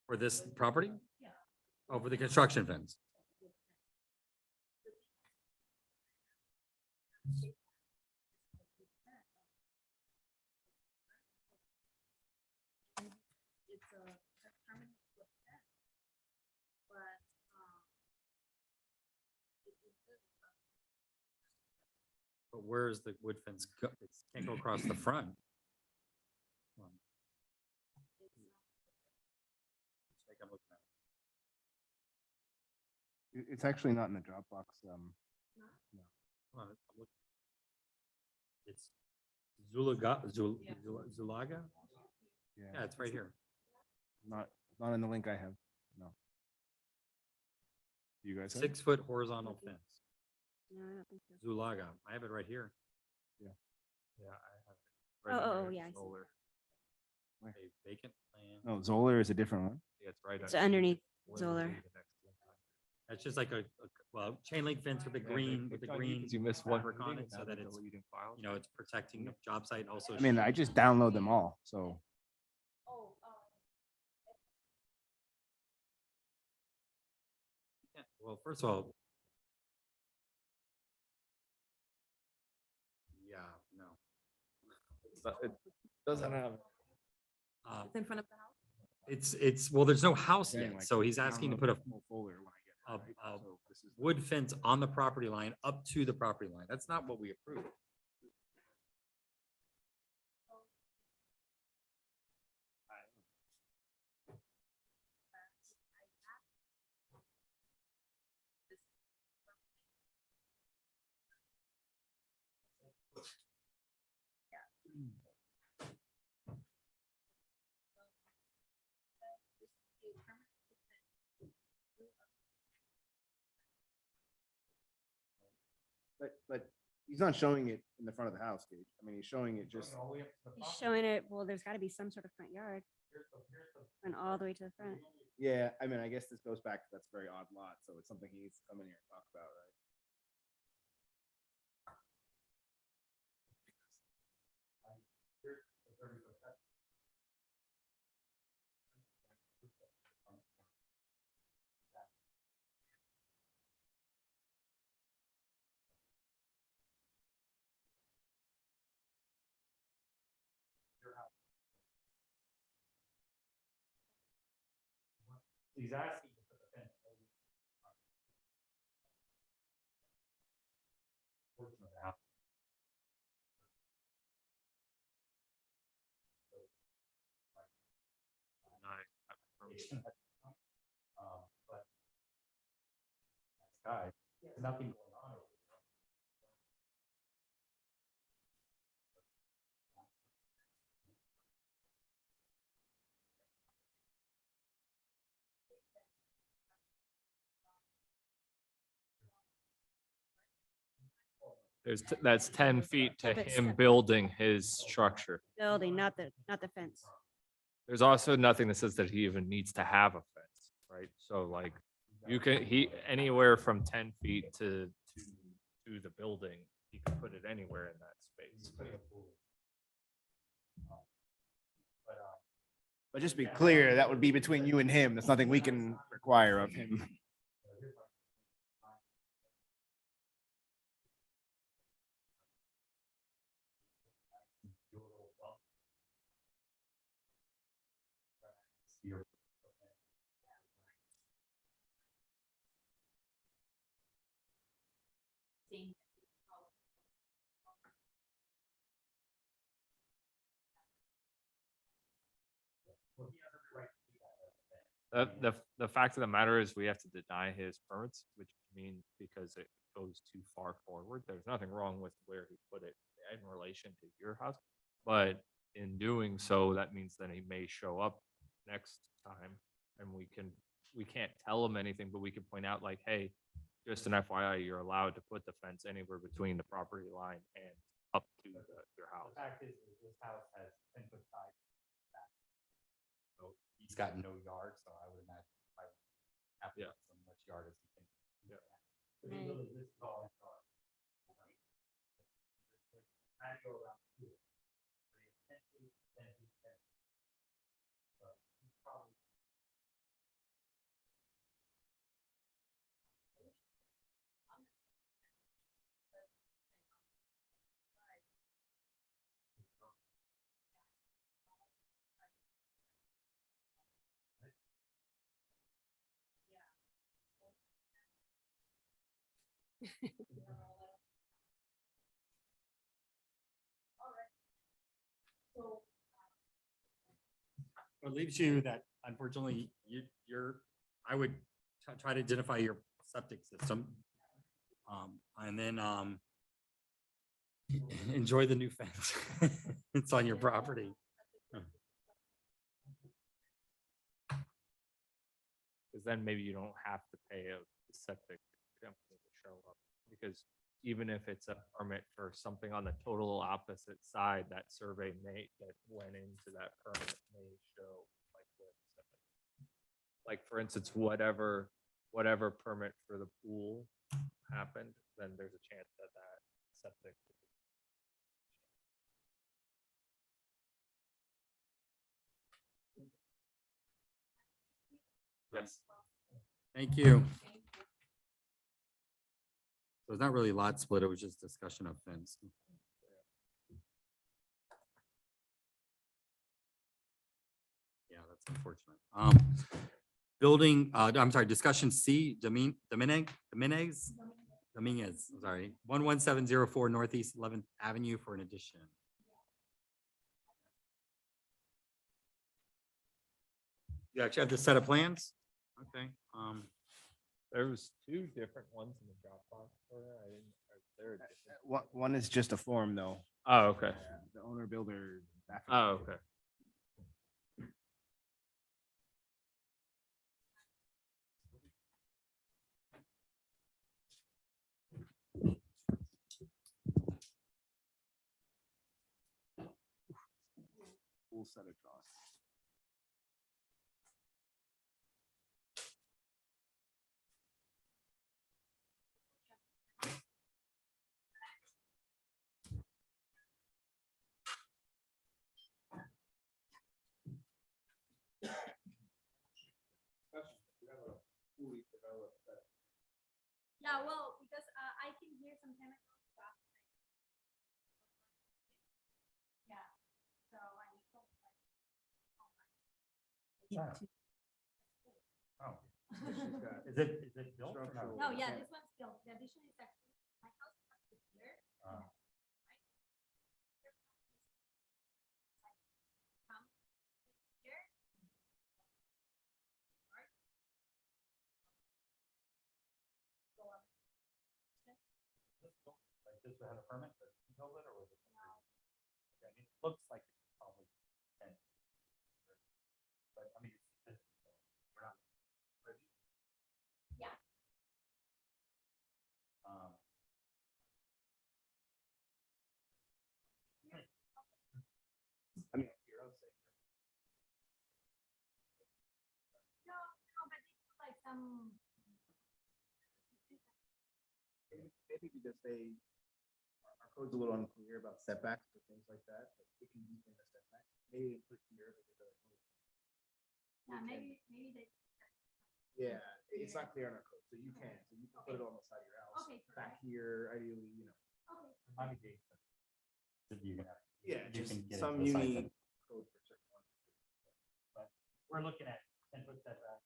Speaker 2: For this property? Oh, for the construction fence. But where's the wood fence? It can't go across the front. Like I'm looking at it.
Speaker 5: It's actually not in the Dropbox.
Speaker 2: Hold on, I'm looking. It's Zulaga? Yeah, it's right here.
Speaker 5: Not in the link I have. No. You guys have?
Speaker 2: 6-foot horizontal fence.
Speaker 6: No, I don't think so.
Speaker 2: Zulaga. I have it right here.
Speaker 1: Yeah, I have it.
Speaker 6: Oh,
Speaker 1: under
Speaker 6: yeah, I see.
Speaker 1: solar.
Speaker 2: A vacant land.
Speaker 5: No, Zoller is a different one.
Speaker 1: Yeah, it's right.
Speaker 6: It's underneath
Speaker 1: literally
Speaker 6: Zoller.
Speaker 1: the next one.
Speaker 2: That's just like well, chain link fence with the
Speaker 1: Yeah, they
Speaker 2: green, with
Speaker 1: picked
Speaker 2: the
Speaker 1: on you
Speaker 2: green
Speaker 1: 'cause you missed one
Speaker 2: fabric on
Speaker 1: meeting
Speaker 2: it,
Speaker 1: and
Speaker 2: so
Speaker 1: now
Speaker 2: that
Speaker 1: they're
Speaker 2: it's,
Speaker 1: deleting files.
Speaker 2: you know, it's protecting the job site also.
Speaker 5: I mean, I just download them all, so.
Speaker 2: Well, first of all. Yeah, no.
Speaker 1: It doesn't have.
Speaker 3: It's in front of the house.
Speaker 2: It's, well, there's no house
Speaker 5: saying,
Speaker 2: yet,
Speaker 5: like,
Speaker 2: so he's asking to
Speaker 5: download
Speaker 2: put a
Speaker 5: the full folder when I get it, right?
Speaker 2: a
Speaker 5: So this is the-
Speaker 2: wood fence on the property line up to the property line. That's not what we approved.
Speaker 5: But he's not showing it in the front of the house, Gage. I mean, he's showing it just.
Speaker 6: He's showing it, well, there's gotta be some sort of front yard. And all the way to the front.
Speaker 5: Yeah, I mean, I guess this goes back to that's a very odd lot, so it's something he needs to come in here and talk about, right?
Speaker 2: He's asking to put the fence. Portion of the house. But guy, nothing going on over there.
Speaker 1: That's 10 feet to
Speaker 6: But
Speaker 1: him
Speaker 6: step-
Speaker 1: building his structure.
Speaker 6: Building, not the fence.
Speaker 1: There's also nothing that says that he even needs to have a fence, right? So like, you can, anywhere from 10 feet to the building, he can put it anywhere in that space.
Speaker 5: But just be clear, that would be between you and him. That's nothing we can require of him.
Speaker 2: your.
Speaker 1: The fact of the matter is we have to deny his permits, which means because it goes too far forward. There's nothing wrong with where he put it in relation to your house. But in doing so, that means that he may show up next time and we can't tell him anything, but we can point out like, hey, just an FYI, you're allowed to put the fence anywhere between the property line and up to your house.
Speaker 2: fact is, this house has 10-foot side. So he's got no yard, so I would imagine I would have to
Speaker 1: Yeah.
Speaker 2: have so much yard as he can.
Speaker 1: Yeah.
Speaker 2: But he really, this is all his yard. Patio around here. So he has 10 feet, 10 feet, 10 feet. So he's probably. It leaves you that unfortunately you're, I would try to identify your septic system. And then, enjoy the new fence. It's on your property.
Speaker 1: Because then maybe you don't have to pay a septic company to show up. Because even if it's a permit for something on the total opposite side, that survey that went into that permit may show like where the septic. Like for instance, whatever permit for the pool happened, then there's a chance that septic. Yes.
Speaker 2: Thank you. So it's not really lot split, it was just discussion of fence. Yeah, that's unfortunate. Building, I'm sorry, discussion C, Dominguez, sorry, 11704 Northeast 11th Avenue for an addition. You actually have the set of plans? Okay,
Speaker 1: There was two different ones in the Dropbox. I didn't, there are different-
Speaker 5: One is just a form though.
Speaker 1: Oh, okay.
Speaker 5: The owner builder.
Speaker 1: Oh, okay.
Speaker 5: Full set of drawings.
Speaker 6: Yeah, well, because I can hear some chemicals stuff. Yeah, so I need to.
Speaker 2: oh, is it built or not?
Speaker 6: No, yeah, this one's still, the addition is actually, my house is actually here.
Speaker 2: Uh,
Speaker 6: Come here.
Speaker 2: Like this would have a permit to build it or was it? Okay, I mean, it looks like it's probably 10. But I mean, we're not.
Speaker 6: Yeah.
Speaker 2: Um,
Speaker 5: I mean, you're on safe.
Speaker 6: No, but it's like some.
Speaker 5: Maybe because our code's a little unclear about setbacks or things like that. But it can be in the setback. Maybe they put here because of the code.
Speaker 6: Yeah, maybe they.
Speaker 5: Yeah, it's not clear on our code, so you can put it on the side of your house.
Speaker 6: Okay,
Speaker 5: Back here, ideally,
Speaker 6: Okay.
Speaker 2: might be Jason. That you can have.
Speaker 5: Yeah,
Speaker 2: You
Speaker 5: just
Speaker 2: can get
Speaker 5: some
Speaker 2: into the site
Speaker 5: unique code for certain ones. But
Speaker 2: we're looking at 10-foot setback.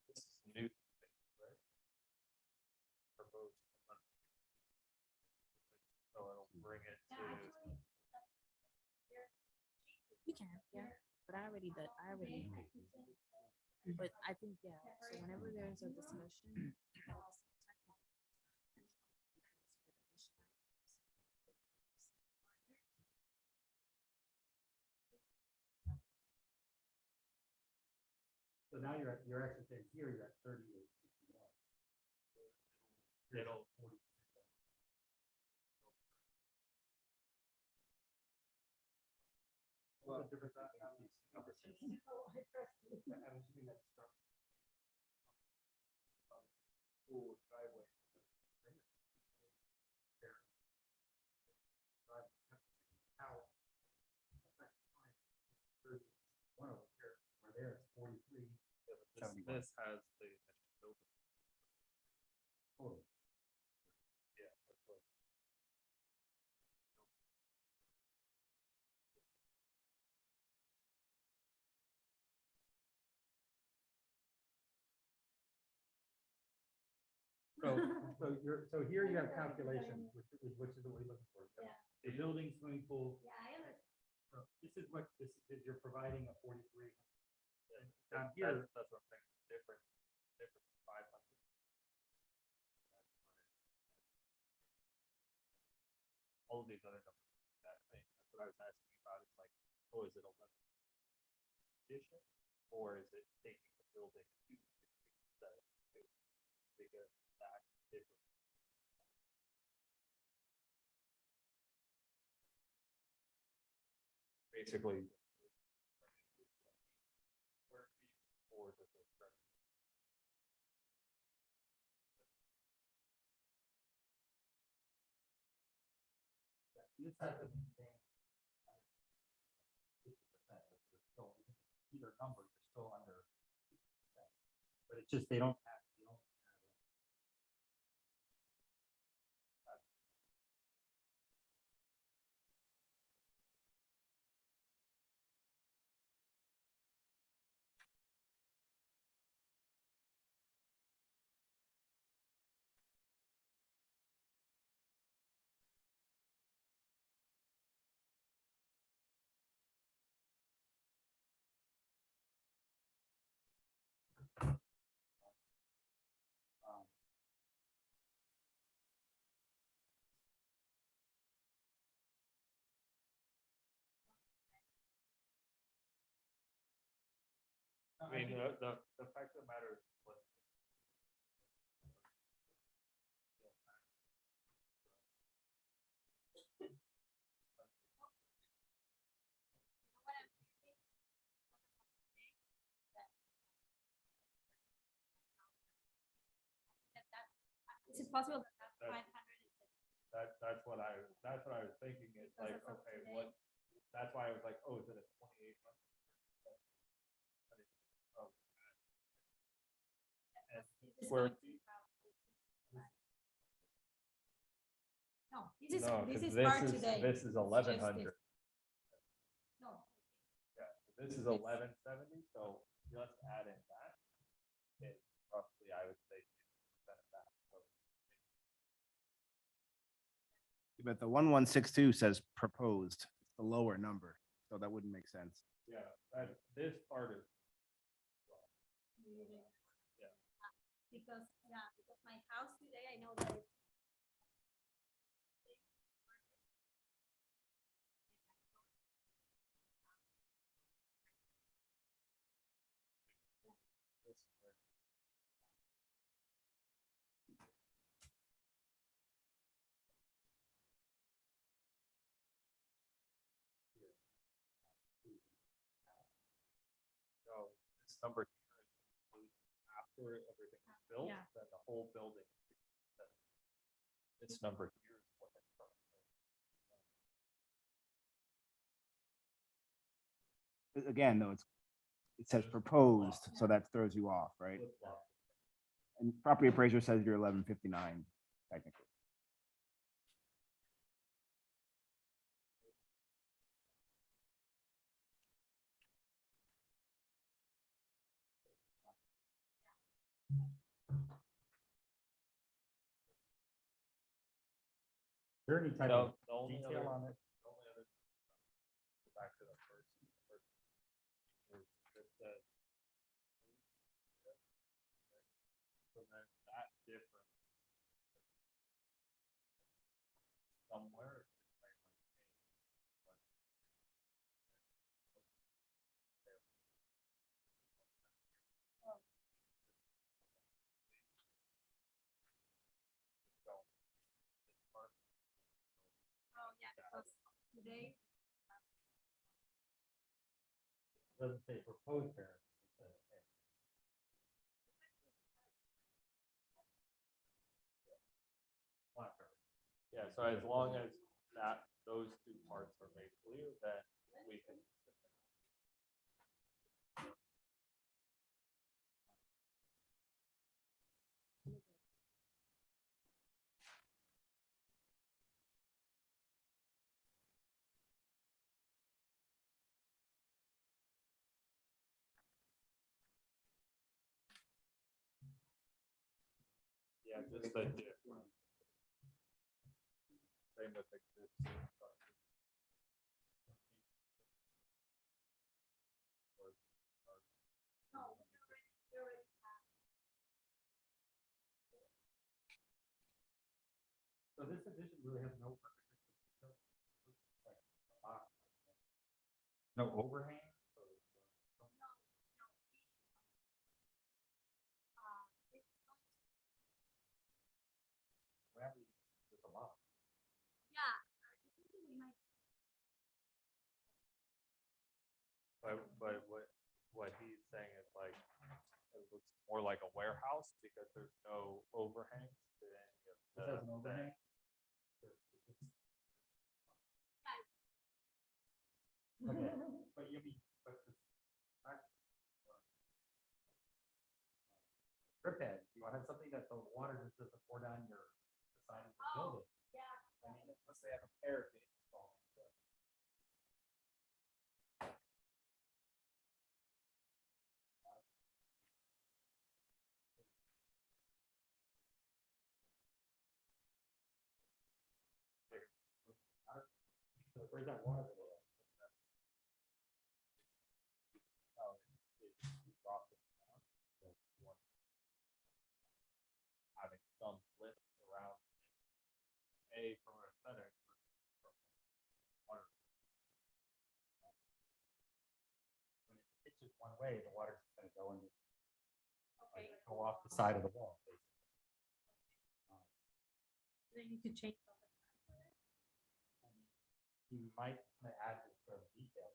Speaker 1: This is new, right? Proposed. So it'll bring it to.
Speaker 3: You can, yeah, but I already did, but I think, yeah, so whenever there's a discussion.
Speaker 2: So now you're actually saying here, you're at 38.61.
Speaker 1: It'll.
Speaker 2: What's the difference? There it's 43.
Speaker 1: This has the initial building.
Speaker 2: Total.
Speaker 1: Yeah. That's what.
Speaker 2: So here you have calculations, which is what we're looking for.
Speaker 6: Yeah.
Speaker 2: The building, swimming pool.
Speaker 6: Yeah, I understand.
Speaker 2: This is what this is. You're providing a 43. Down
Speaker 1: That's,
Speaker 2: here,
Speaker 1: that's what I'm saying, different 500. All of these other numbers, that thing, that's what I was asking about, it's like, oh, is it 11 addition, or is it taking the building to the, because that different. Basically. Or does it?
Speaker 2: this has to maintain 50%. Still, either number, you're still under 50%. But it's just they don't have.
Speaker 1: I mean, the fact of the matter is what.
Speaker 6: Is it possible that
Speaker 1: That-
Speaker 6: 500 is
Speaker 1: That's what I was thinking, it's
Speaker 6: Because
Speaker 1: like,
Speaker 6: as of
Speaker 1: okay,
Speaker 6: today-
Speaker 1: what, that's why I was like, oh, is it a 2,800? Oh. And
Speaker 6: this is
Speaker 1: square
Speaker 6: not
Speaker 1: feet?
Speaker 6: No, this is,
Speaker 1: No,
Speaker 6: this
Speaker 1: 'cause
Speaker 6: is part today.
Speaker 1: This is
Speaker 6: It's
Speaker 1: 1,100.
Speaker 6: No,
Speaker 1: Yeah, this is 1,170, so just adding that, it roughly, I would say, 2% of that. So
Speaker 5: But the 1162 says proposed, it's the lower number, so that wouldn't make sense.
Speaker 1: yeah, this part is.
Speaker 6: because my house today, I know that it's
Speaker 1: number here is complete after everything is built,
Speaker 6: Yeah.
Speaker 1: then the whole building. This number here is what it's from.
Speaker 5: Again, though, it says proposed, so that throws you off, right? And property appraiser says you're 1159 technically.
Speaker 2: Is there any type
Speaker 1: No,
Speaker 2: of
Speaker 1: the only
Speaker 2: detail
Speaker 1: other-
Speaker 2: on it?
Speaker 1: the only other- go back to the first is that says- So then that difference somewhere.
Speaker 2: Doesn't say proposed variance.
Speaker 1: Yeah, so as long as those two parts are made clear, then we can. Yeah, just the difference. Same with existing.
Speaker 2: So this addition really has no. No overhang?
Speaker 1: But what he's saying is like, it looks more like a warehouse because there's no overhangs to any of
Speaker 2: This
Speaker 1: the.
Speaker 2: has an overhang? Okay, but you mean, but the drip head, you want to have something that the water just doesn't pour down your the side of the building. I mean, unless they have a parapet. Where's that water?
Speaker 1: Having some lift around from aesthetic.
Speaker 2: When it pitches one way, the water's just gonna go in, like, go off the side of the wall.
Speaker 7: Then you could change.
Speaker 2: You might wanna add this sort of detail.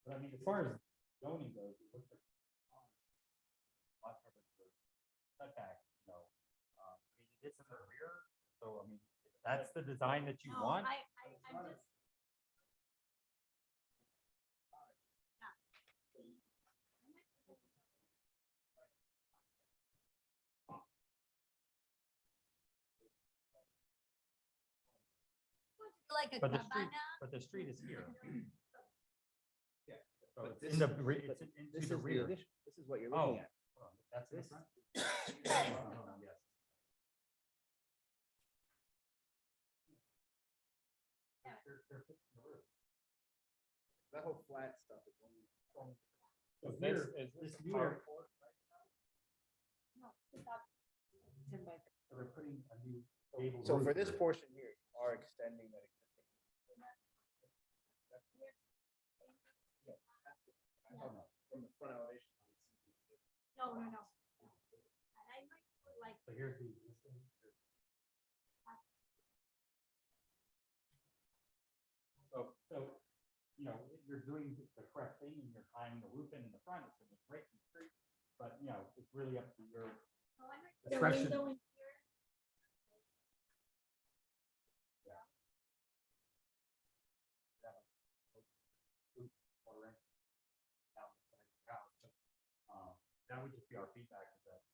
Speaker 2: But I mean, as far as zoning goes, it looks like. Lot coverage for setback, you know, I mean, it is in the rear, so I mean, if that's the design that you want.
Speaker 7: I'm just. Like a
Speaker 2: But the street,
Speaker 7: cabana.
Speaker 2: but the street is here.
Speaker 5: Yeah,
Speaker 2: So
Speaker 5: but
Speaker 2: it's
Speaker 5: this
Speaker 2: in the,
Speaker 5: is-
Speaker 2: re-
Speaker 5: but
Speaker 2: it's into
Speaker 5: This
Speaker 2: the
Speaker 5: is the
Speaker 2: rear.
Speaker 5: addition. This is what you're
Speaker 2: Oh,
Speaker 5: looking at.
Speaker 2: that's in the
Speaker 5: This-
Speaker 2: front? Oh, yes. They're fixing the roof.
Speaker 5: That whole flat stuff is only.
Speaker 2: So
Speaker 1: Is
Speaker 2: here,
Speaker 1: this
Speaker 2: this
Speaker 1: a
Speaker 2: new area,
Speaker 1: carport?
Speaker 2: so they're putting a new gable
Speaker 5: So for
Speaker 2: roof
Speaker 5: this
Speaker 2: here.
Speaker 5: portion here, you are extending that existing. From the front elevation.
Speaker 7: No. And I might put like.
Speaker 2: So here's the existing. So, you know, your doing the correct thing and you're tying the roof in the front, it's gonna be great and straight. But, you know, it's really up to your
Speaker 7: The
Speaker 2: discretion.
Speaker 7: window in here.
Speaker 2: That would just be our feedback. Is that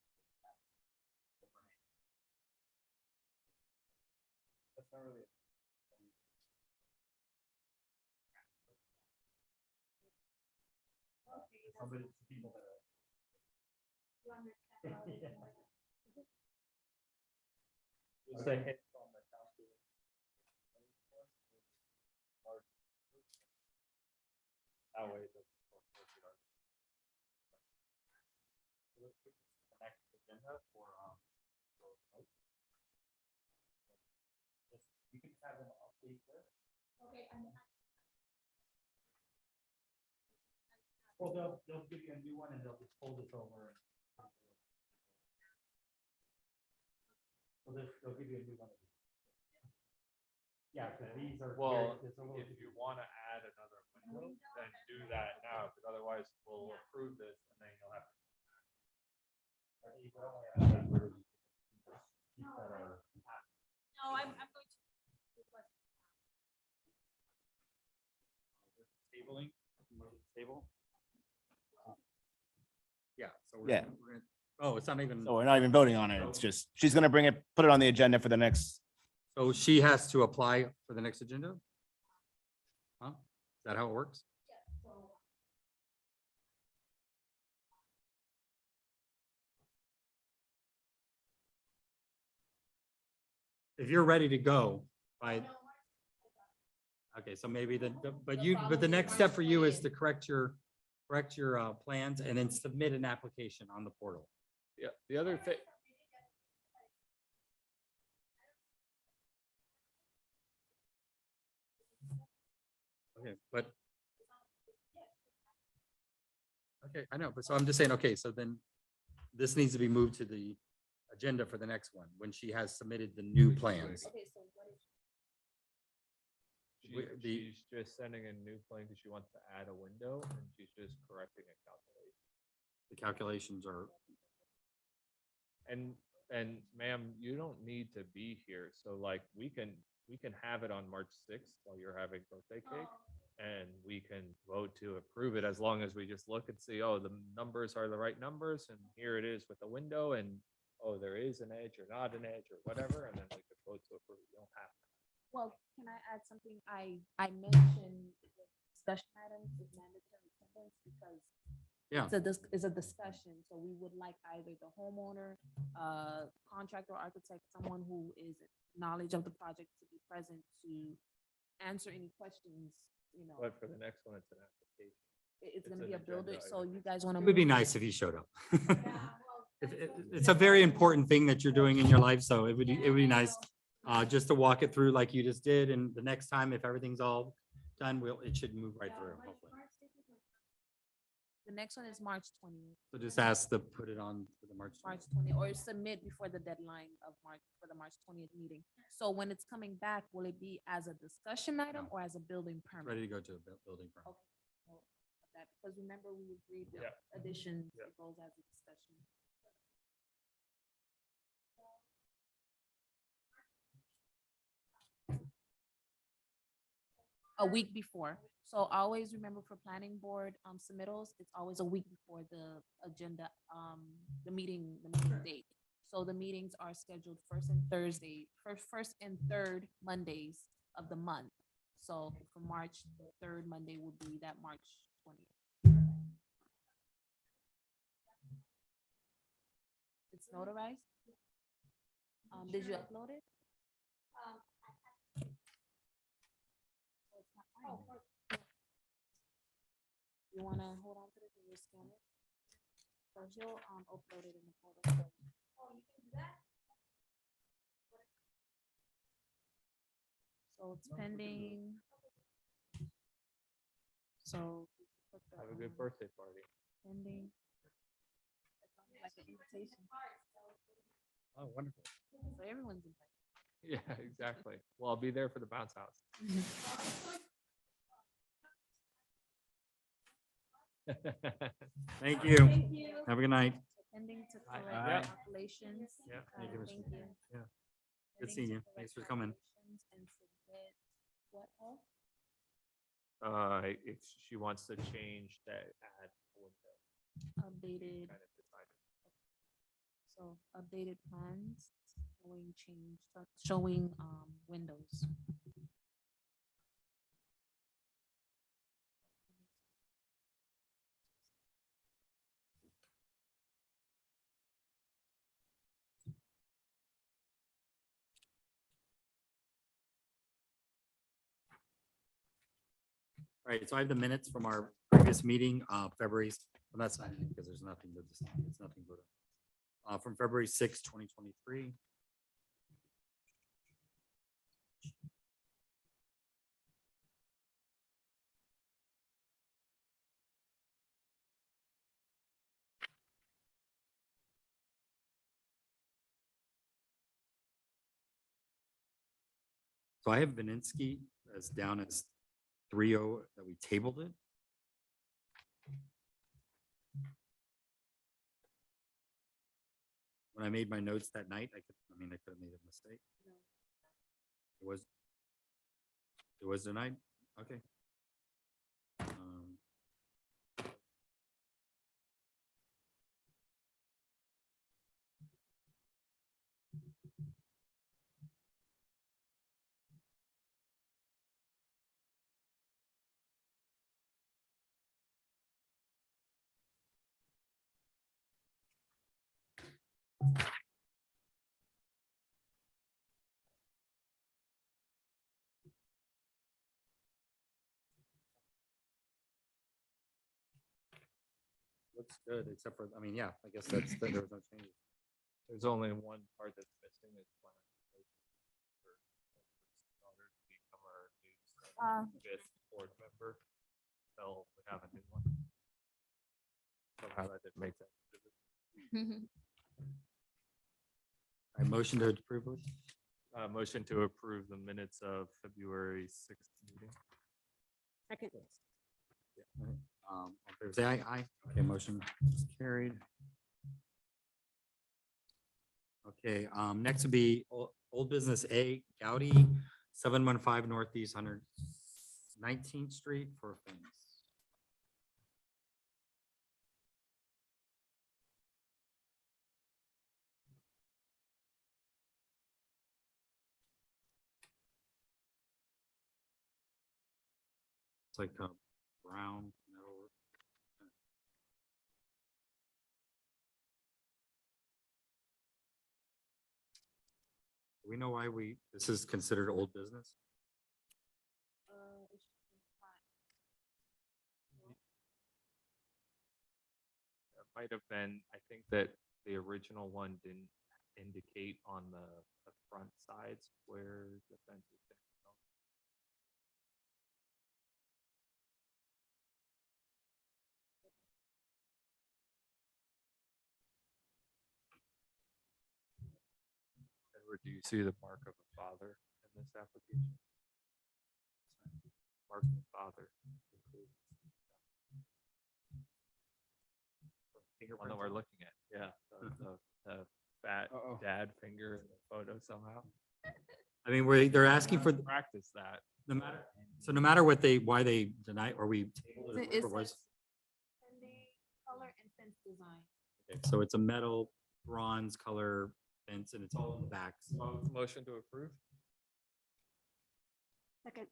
Speaker 5: That's not really.
Speaker 2: somebody, people that are.
Speaker 7: You understand how it
Speaker 2: Yeah.
Speaker 7: works.
Speaker 2: Okay.
Speaker 1: That way.
Speaker 2: Next agenda for, you can have them update this.
Speaker 7: Okay, and
Speaker 2: Well, they'll give you a new one and they'll just pull this over. They'll give you a new one. Yeah, because these are.
Speaker 1: Well,
Speaker 2: it's a little-
Speaker 1: if you want to add another window, then do that now, because otherwise we'll approve this and then you'll have.
Speaker 2: You can only add that where you keep that are-
Speaker 7: no, I'm going to.
Speaker 2: Tabling, table? Yeah, so.
Speaker 5: Yeah.
Speaker 2: Oh, it's not even,
Speaker 5: So we're not even voting on it. It's just, she's gonna bring it, put it on the agenda for the next.
Speaker 2: so she has to apply for the next agenda? Huh? Is that how it works? If you're ready to go by. Okay, so maybe but the next step for you is to correct your plans and then submit an application on the portal.
Speaker 1: Yeah, the other thing.
Speaker 2: Okay, but. Okay, I know, but so I'm just saying, okay, so then this needs to be moved to the agenda for the next one, when she has submitted the new plans.
Speaker 3: Okay, so what is?
Speaker 1: She's just sending a new plan because she wants to add a window and she's just correcting a calculation.
Speaker 2: The calculations are,
Speaker 1: And ma'am, you don't need to be here. So like we can have it on March 6th while you're having birthday cake. And we can vote to approve it as long as we just look and see, oh, the numbers are the right numbers and here it is with the window and oh, there is an edge or not an edge or whatever, and then we could vote to approve. You don't have to.
Speaker 3: Well, can I add something? I mentioned discussion items is mandatory attendance because
Speaker 2: Yeah.
Speaker 3: it's a discussion. So we would like either the homeowner, contractor, architect, someone who is knowledge of the project to be present to answer any questions, you know.
Speaker 1: But for the next one, it's an application.
Speaker 3: It's
Speaker 1: it's
Speaker 3: gonna
Speaker 1: an
Speaker 3: be a builder,
Speaker 1: agenda
Speaker 3: so
Speaker 1: item.
Speaker 3: you guys wanna.
Speaker 2: it would be nice if you showed up. It's a very important thing that you're doing in your life, so it would be nice just to walk it through like you just did, and the next time, if everything's all done, it should move right through, hopefully.
Speaker 3: The next one is March 20th,
Speaker 2: So just ask to put it on for the March.
Speaker 3: March 20, or submit before the deadline of March, for the March 20th meeting. So when it's coming back, will it be as a discussion item
Speaker 2: No.
Speaker 3: or as a building permit?
Speaker 2: Ready to go to a building permit.
Speaker 3: Okay. So that, because remember we agreed with
Speaker 1: Yeah.
Speaker 3: additions,
Speaker 1: Yeah.
Speaker 3: it goes as a discussion. A week before. So always remember for planning board submittals, it's always a week before the agenda, the meeting date. So the meetings are scheduled first and third Mondays of the month. So for March, the third Monday would be that March 20th. It's notarized? Did you upload it? You wanna hold on to this and just scan it? So she'll upload it in the portal.
Speaker 7: Oh, you can do that?
Speaker 3: So it's pending. So. we can put the,
Speaker 1: Have a good
Speaker 3: um,
Speaker 1: birthday party.
Speaker 3: Pending. Like an invitation.
Speaker 2: Oh, wonderful.
Speaker 3: So everyone's invited.
Speaker 1: Yeah, exactly. Well, I'll be there for the bounce house.
Speaker 2: Thank you. Have a good night.
Speaker 3: Attending to
Speaker 1: Aye.
Speaker 3: correct
Speaker 5: Aye.
Speaker 3: calculations.
Speaker 1: Yeah.
Speaker 2: Thank you, Mr.
Speaker 3: Thank you.
Speaker 2: Yeah. Good
Speaker 3: Attending
Speaker 2: seeing
Speaker 3: to
Speaker 2: you.
Speaker 3: correct
Speaker 2: Thanks for coming.
Speaker 3: calculations and submit what else?
Speaker 1: If she wants to change that, add a window,
Speaker 3: Updated,
Speaker 1: kind of decide.
Speaker 3: so updated plans showing change, showing windows.
Speaker 2: All right, so I have the minutes from our previous meeting, February, I'm not signing it because there's nothing to, it's nothing but, from February 6, 2023. So I have Vininsky as down as 3-0 that we tabled it. When I made my notes that night, I could have made a mistake. It was denied? Okay. Looks good, except for, I mean, yeah, I guess there was no changes.
Speaker 1: There's only one part that's missing is plan. For daughter to become our new fifth board member. So we have a new one. Somehow that didn't make sense.
Speaker 2: I motion to approve it.
Speaker 1: Motion to approve the minutes of February 6th meeting.
Speaker 6: Second.
Speaker 2: All in favor, say aye. Aye. Okay, motion is carried. Okay, next would be old business A, Gaudi, 715 Northeast 119th Street for a fence. It's like a brown metal. Do we know why this is considered old business?
Speaker 1: It might have been, I think that the original one didn't indicate on the front sides where the fence is. Edward, do you see the mark of a father in this application? Mark of father. One that we're looking at, yeah, the fat
Speaker 5: Uh-oh.
Speaker 1: dad finger in the photo somehow.
Speaker 2: I mean, they're asking for,
Speaker 1: Practice that.
Speaker 2: no matter, so no matter why they deny or we. tabled it,
Speaker 3: It
Speaker 2: whatever it was,
Speaker 3: color and fence design.
Speaker 2: okay, so it's a metal bronze color fence and it's all in the backs.
Speaker 1: Motion to approve?
Speaker 6: Second.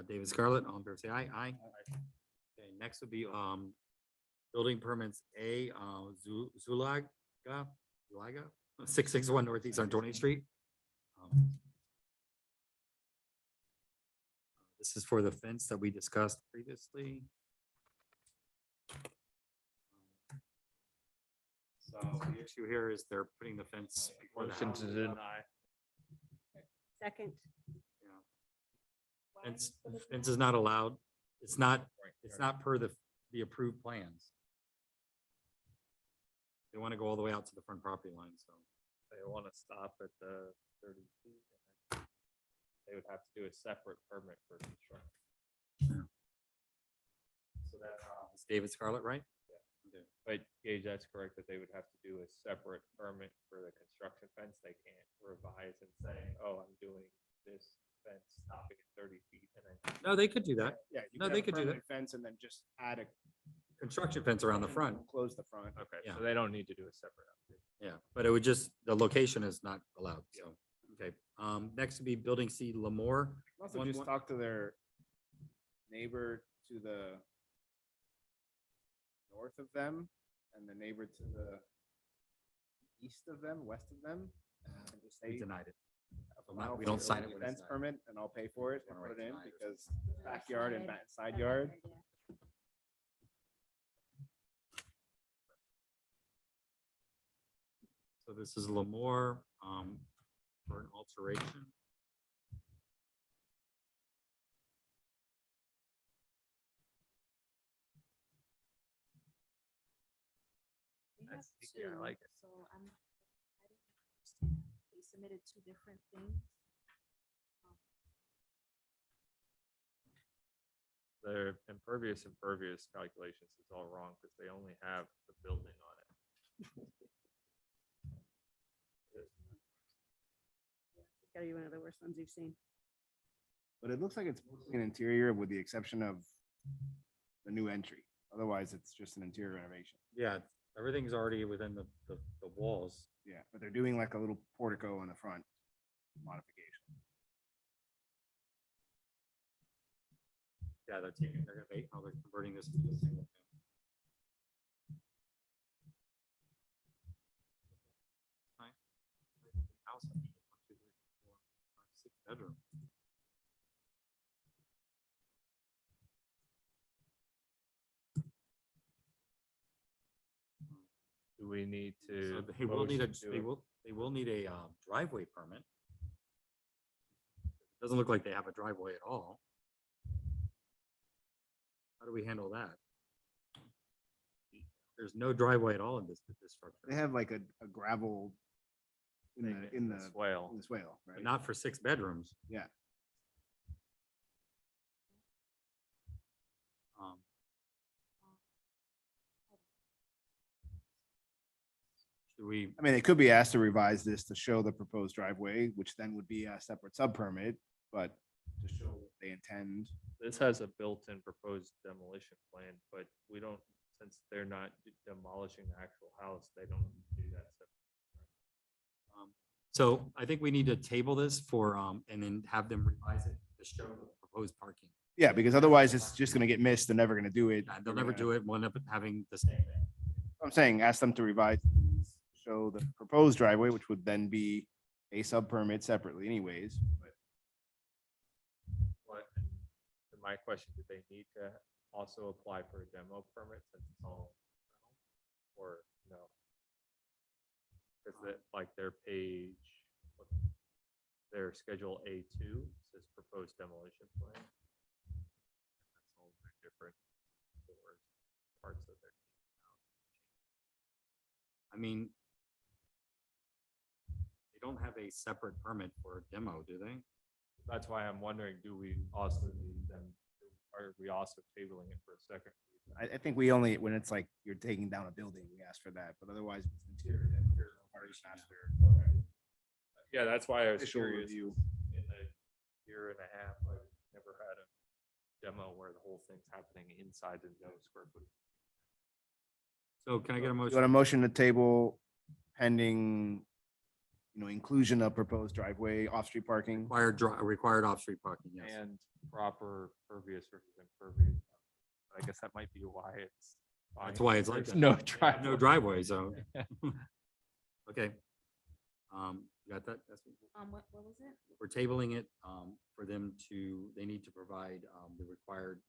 Speaker 2: David Scarlett, all in favor, say aye. Aye. Okay, next would be, building permits A, Zulaga, 661 Northeast on 20th Street. This is for the fence that we discussed previously. So the issue here is they're putting the fence before the
Speaker 1: Motion
Speaker 2: house.
Speaker 1: to deny.
Speaker 6: Second.
Speaker 2: Fence is not allowed. It's not per the approved plans. They want to go all the way out to the front property line, so.
Speaker 1: They want to stop at the 30 feet. They would have to do a separate permit for construction.
Speaker 2: Yeah.
Speaker 1: So that,
Speaker 2: This David Scarlett, right?
Speaker 1: But Gage, that's correct, that they would have to do a separate permit for the construction fence. They can't revise and say, oh, I'm doing this fence stopping at 30 feet and then.
Speaker 2: No, they could do that.
Speaker 5: Yeah. you
Speaker 2: No,
Speaker 5: have
Speaker 2: they
Speaker 5: a
Speaker 2: could do that.
Speaker 5: permanent Fence and then just add a.
Speaker 2: Construction fence around the front.
Speaker 5: Close the front.
Speaker 1: Okay,
Speaker 2: Yeah.
Speaker 1: so they don't need to do a separate update.
Speaker 2: Yeah, but it would just, the location is not allowed, so, okay. Next would be Building C, Lemoore.
Speaker 5: Also
Speaker 2: One-
Speaker 5: just
Speaker 2: one-
Speaker 5: talk to their neighbor to the north of them and the neighbor to the east of them, west of them. And just
Speaker 2: We
Speaker 5: say,
Speaker 2: denied it. So
Speaker 5: "File
Speaker 2: we
Speaker 5: for
Speaker 2: don't
Speaker 5: a
Speaker 2: sign it when it's
Speaker 5: Fence
Speaker 2: not.
Speaker 5: permit and I'll pay for it and
Speaker 2: Wanna
Speaker 5: put it in
Speaker 2: write denied or
Speaker 5: because backyard and side yard.
Speaker 2: So this is Lemoore, for an alteration.
Speaker 3: They have
Speaker 1: That's- yeah, I
Speaker 3: two,
Speaker 1: like it.
Speaker 3: So I didn't understand. They submitted two different things.
Speaker 1: Their impervious calculations is all wrong because they only have the building on it.
Speaker 6: Gotta be one of the worst ones you've seen.
Speaker 5: But it looks like it's mostly an interior with the exception of the new entry. Otherwise, it's just an interior renovation.
Speaker 2: Yeah, everything's already within the walls.
Speaker 5: Yeah, but they're doing like a little portico in the front modification.
Speaker 2: Yeah, they're converting this to a single family. Nice. House, 1, 2, 3, 4, 5, 6 bedroom.
Speaker 1: Do we need
Speaker 2: So
Speaker 1: to?
Speaker 2: they will need a,
Speaker 1: motion to-
Speaker 2: they will need a driveway permit. Doesn't look like they have a driveway at all. How do we handle that? There's no driveway at all in this
Speaker 5: They
Speaker 2: structure,
Speaker 5: have like a gravel in
Speaker 1: thing
Speaker 5: the, in the
Speaker 1: swale.
Speaker 5: in the swale,
Speaker 2: but
Speaker 5: right?
Speaker 2: not for 6 bedrooms.
Speaker 5: Yeah.
Speaker 2: Um, Should we,
Speaker 5: I mean, they could be asked to revise this to show the proposed driveway, which then would be a separate sub permit, but to show what they intend.
Speaker 1: This has a built-in proposed demolition plan, but we don't, since they're not demolishing the actual house, they don't do that.
Speaker 2: so I think we need to table this for, and then have them revise it to show the proposed parking.
Speaker 5: Yeah, because otherwise it's just gonna get missed. They're never gonna do it.
Speaker 2: They'll never do it, we'll end up having the same thing.
Speaker 5: I'm saying, ask them to revise, show the proposed driveway, which would then be a sub permit separately anyways. But
Speaker 1: What, to my question, do they need to also apply for a demo permit since it's all? Or no? Because that, like their page, their schedule A2 says proposed demolition plan. That's all very different for parts of their.
Speaker 2: I mean, they don't have a separate permit for a demo, do they?
Speaker 1: That's why I'm wondering, do we also need them, are we also tabling it for a second?
Speaker 5: I think we only, when it's like you're taking down a building, we ask for that, but otherwise it's interior. then there's no party master.
Speaker 1: Yeah, that's why I was
Speaker 5: Official
Speaker 1: curious.
Speaker 5: review.
Speaker 1: In the year and a half, I've never had a demo where the whole thing's happening inside the no square foot.
Speaker 2: So can I get a
Speaker 5: You want
Speaker 2: motion?
Speaker 5: a motion to table pending, inclusion of proposed driveway, off-street parking?
Speaker 2: Required off-street parking, yes.
Speaker 1: And proper pervious versus impervious. I guess that might be why it's.
Speaker 2: That's
Speaker 1: fine.
Speaker 2: why it's like
Speaker 1: There's
Speaker 2: that.
Speaker 1: No
Speaker 2: They
Speaker 1: drive.
Speaker 2: have no driveway, so. Okay. You got that?
Speaker 3: What was it?
Speaker 2: We're tabling it, for them to, they need to provide, the required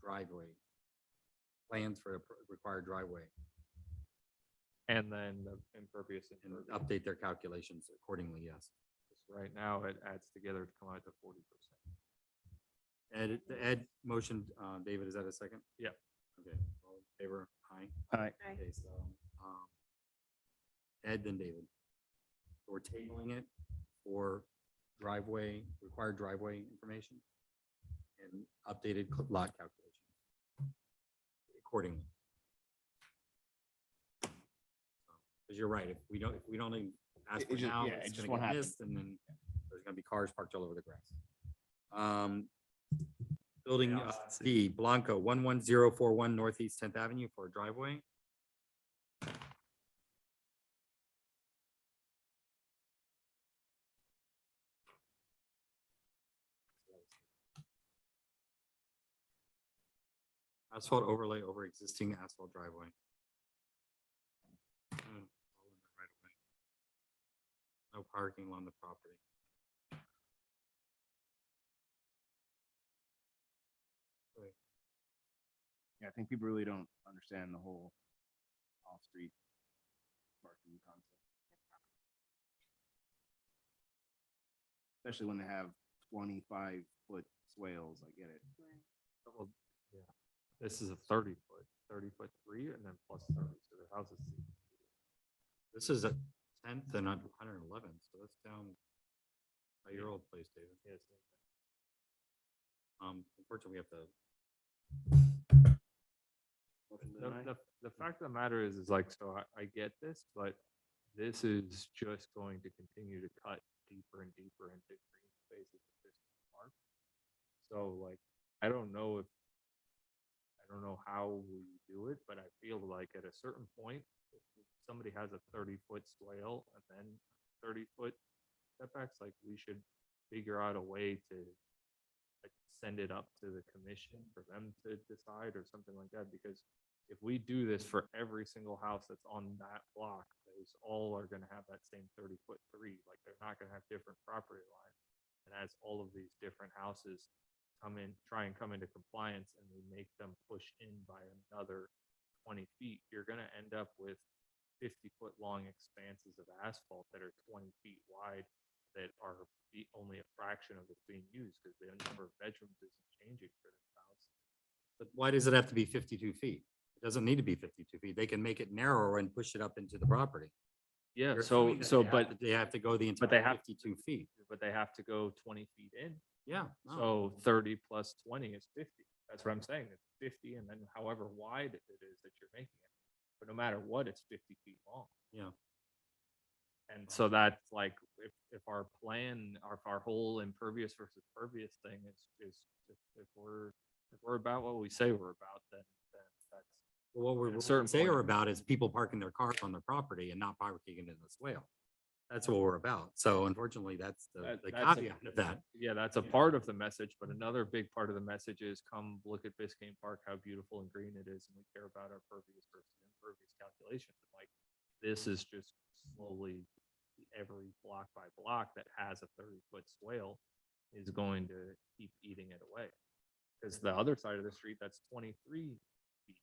Speaker 2: driveway. Plans for a required driveway
Speaker 1: And then the impervious.
Speaker 2: and
Speaker 1: impervious.
Speaker 2: update their calculations accordingly, yes.
Speaker 1: Right now, it adds together to come out to 40%.
Speaker 2: Ed motion, David, is that a second?
Speaker 1: Yep.
Speaker 2: Okay, all in favor, aye.
Speaker 5: All right.
Speaker 6: Aye.
Speaker 2: Okay, so, Ed, then David. We're tabling it for driveway, required driveway information and updated lot calculation. accordingly. Because you're right, if we don't even ask
Speaker 5: It
Speaker 2: for it
Speaker 5: just-
Speaker 2: now,
Speaker 5: yeah, it
Speaker 2: it's
Speaker 5: just
Speaker 2: gonna
Speaker 5: won't
Speaker 2: get
Speaker 5: happen.
Speaker 2: missed, and then there's gonna be cars parked all over the grass. Building D, Blanco, 11041 Northeast 10th Avenue for a driveway. Asphalt overlay over existing asphalt driveway. All in the right of way. No parking along the property.
Speaker 5: Yeah, I think people really don't understand the whole off-street parking concept. Especially when they have 25-foot swales, I get it.
Speaker 1: Well, yeah. This is a 30-foot, 30-foot three, and then plus 30, so the house is.
Speaker 2: This is a 10th and 111th, so that's down by your old place, David.
Speaker 1: Yes.
Speaker 2: Unfortunately, we have to.
Speaker 1: The fact of the matter is like, so I get this, but this is just going to continue to cut deeper and deeper into green spaces at this park. So like, I don't know how we do it, but I feel like at a certain point, if somebody has a 30-foot swale and then 30-foot setbacks, like we should figure out a way to like send it up to the commission for them to decide or something like that, because if we do this for every single house that's on that block, those all are gonna have that same 30-foot three, like they're not gonna have different property lines. And as all of these different houses try and come into compliance and we make them push in by another 20 feet, you're gonna end up with 50-foot long expanses of asphalt that are 20 feet wide that are only a fraction of it's being used because the number of bedrooms isn't changing for this house.
Speaker 2: But why does it have to be 52 feet? It doesn't need to be 52 feet. They can make it narrower and push it up into the property.
Speaker 1: Yeah,
Speaker 2: You're
Speaker 1: so,
Speaker 2: assuming that
Speaker 1: so,
Speaker 2: they have
Speaker 1: but,
Speaker 2: to- They have to go the
Speaker 1: but they
Speaker 2: entire
Speaker 1: have-
Speaker 2: 52 feet.
Speaker 1: but they have to go 20 feet in.
Speaker 2: Yeah. no.
Speaker 1: So 30 plus 20 is 50. That's what I'm saying. It's 50 and then however wide it is that you're making it. But no matter what, it's 50 feet long.
Speaker 2: Yeah.
Speaker 1: And so that's like, if our plan, our whole impervious versus pervious thing is if we're about what we say we're about, then that's.
Speaker 2: Well, what we're
Speaker 1: At a
Speaker 2: what
Speaker 1: certain
Speaker 2: we say
Speaker 1: point-
Speaker 2: are about is people parking their cars on their property and not parking it in the swale. That's what we're about. So unfortunately, that's the
Speaker 1: That's a-
Speaker 2: caveat of that.
Speaker 1: Yeah, that's a part of the message, but another big part of the message is come look at Biscayne Park, how beautiful and green it is, and we care about our pervious versus impervious calculations. And like, this is just slowly every block by block that has a 30-foot swale is going to keep eating it away. Because the other side of the street, that's 23 feet.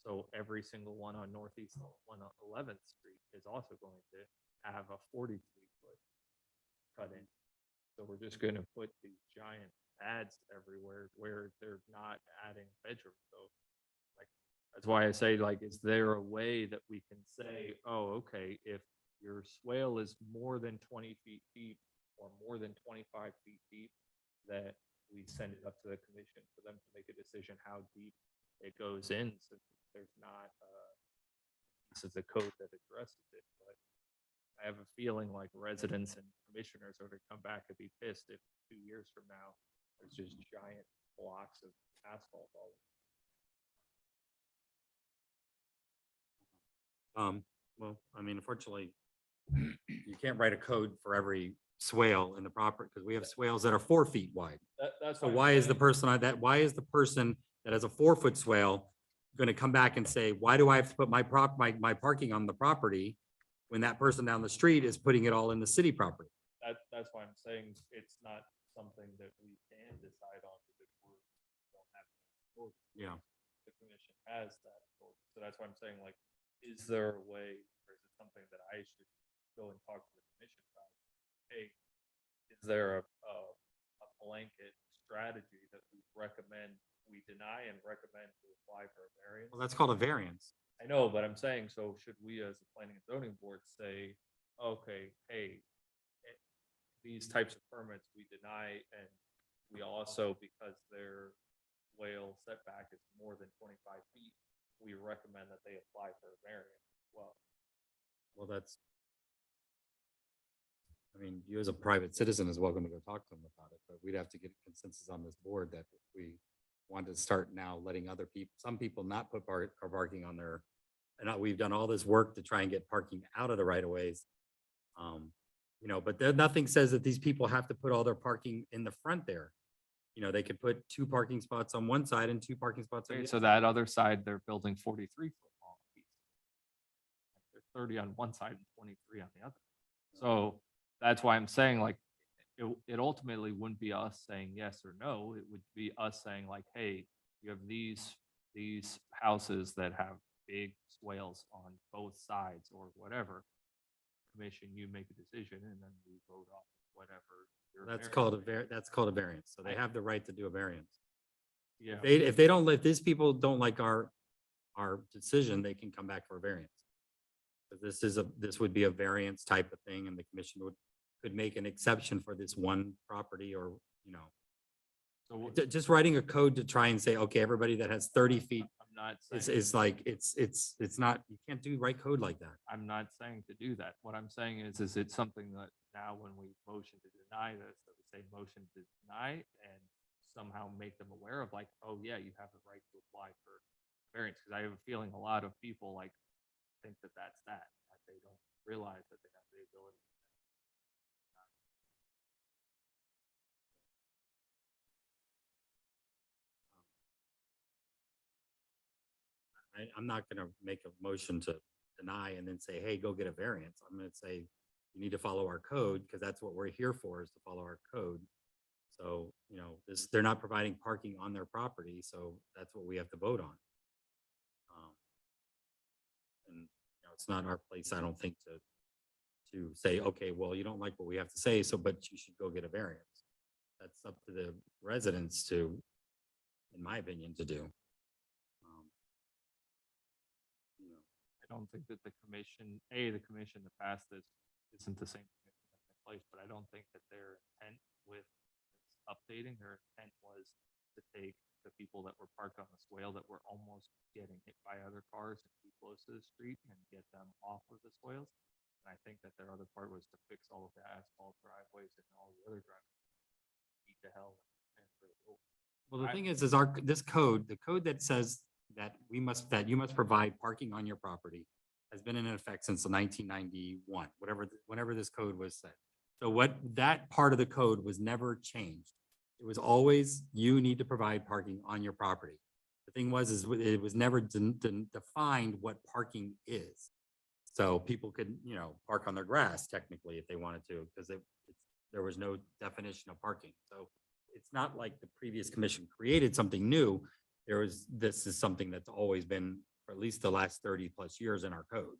Speaker 1: So every single one on Northeast 111th Street is also going to have a 43-foot cut in. So we're just gonna put these giant pads everywhere where they're not adding bedroom. So like, that's why I say, like, is there a way that we can say, oh, okay, if your swale is more than 20 feet deep or more than 25 feet deep, that we send it up to the commission for them to make a decision how deep it goes in, so there's not piece of the code that addresses it. But I have a feeling like residents and commissioners are going to come back and be pissed if 2 years from now, there's just giant blocks of asphalt all
Speaker 2: Well, I mean, unfortunately, you can't write a code for every swale in the proper, because we have swales that are 4 feet wide.
Speaker 1: That's
Speaker 2: So why is the person on that, why is the person that has a 4-foot swale going to come back and say, why do I have to put my parking on the property when that person down the street is putting it all in the city property?
Speaker 1: that's why I'm saying it's not something that we can decide on because we don't have.
Speaker 2: Yeah.
Speaker 1: The commission has that authority. So that's why I'm saying, like, is there a way, or is it something that I should go and talk to the commission about? Hey, is there a blanket strategy that we recommend we deny and recommend to apply for a variance?
Speaker 2: Well, that's called a variance.
Speaker 1: I know, but I'm saying, so should we as a planning and zoning board say, okay, hey, these types of permits we deny, and we also, because their swale setback is more than 25 feet, we recommend that they apply for a variance as well.
Speaker 2: Well, that's. I mean, you as a private citizen is welcome to go talk to them about it, but we'd have to get consensus on this board that if we want to start now letting other people, some people not put car parking on their, and we've done all this work to try and get parking out of the right of ways. You know, but there, nothing says that these people have to put all their parking in the front there. You know, they could put 2 parking spots on one side and 2 parking spots on the
Speaker 1: Okay,
Speaker 2: other.
Speaker 1: so that other side, they're building 43-foot long piece. They're 30 on one side and 23 on the other. So that's why I'm saying like, it ultimately wouldn't be us saying yes or no. It would be us saying like, hey, you have these houses that have big swales on both sides or whatever. Commission, you make a decision and then we vote off whatever. your
Speaker 2: That's
Speaker 1: variance
Speaker 2: called a
Speaker 1: may be.
Speaker 2: that's called a variance. So they have the right to do a variance.
Speaker 1: Yeah.
Speaker 2: If they don't, if these people don't like our decision, they can come back for a variance. But this would be a variance type of thing and the commission could make an exception for this one property or, you know.
Speaker 1: So what-
Speaker 2: Just writing a code to try and say, okay, everybody that has 30 feet
Speaker 1: I'm not
Speaker 2: is
Speaker 1: saying,
Speaker 2: like, it's not, you can't do write code like that.
Speaker 1: I'm not saying to do that. What I'm saying is it's something that now when we motion to deny this, that we say motion to deny and somehow make them aware of like, oh yeah, you have the right to apply for variance. Cause I have a feeling a lot of people like think that that's that they don't realize that they have the ability.
Speaker 2: I'm not gonna make a motion to deny and then say, hey, go get a variance. I'm gonna say, you need to follow our code, because that's what we're here for, is to follow our code. So, you know, they're not providing parking on their property, so that's what we have to vote on. And, you know, it's not our place, I don't think, to say, okay, well, you don't like what we have to say, so, but you should go get a variance. That's up to the residents to, in my opinion, to do. You know,
Speaker 1: I don't think that the commission that passed this isn't the same commission that's in place, but I don't think that their intent with this updating, their intent was to take the people that were parked on the swale that were almost getting hit by other cars and too close to the street and get them off of the swales. And I think that their other part was to fix all of the asphalt driveways and all the other driveways. Eat the hell.
Speaker 2: Well, the
Speaker 1: I-
Speaker 2: thing is this code, the code that says that you must provide parking on your property has been in effect since 1991, whenever this code was set. So that part of the code was never changed. It was always, you need to provide parking on your property. The thing was, it was never defined what parking is. So people could, you know, park on their grass technically if they wanted to, because there was no definition of parking. So it's not like the previous commission created something new. This is something that's always been for at least the last 30+ years in our code.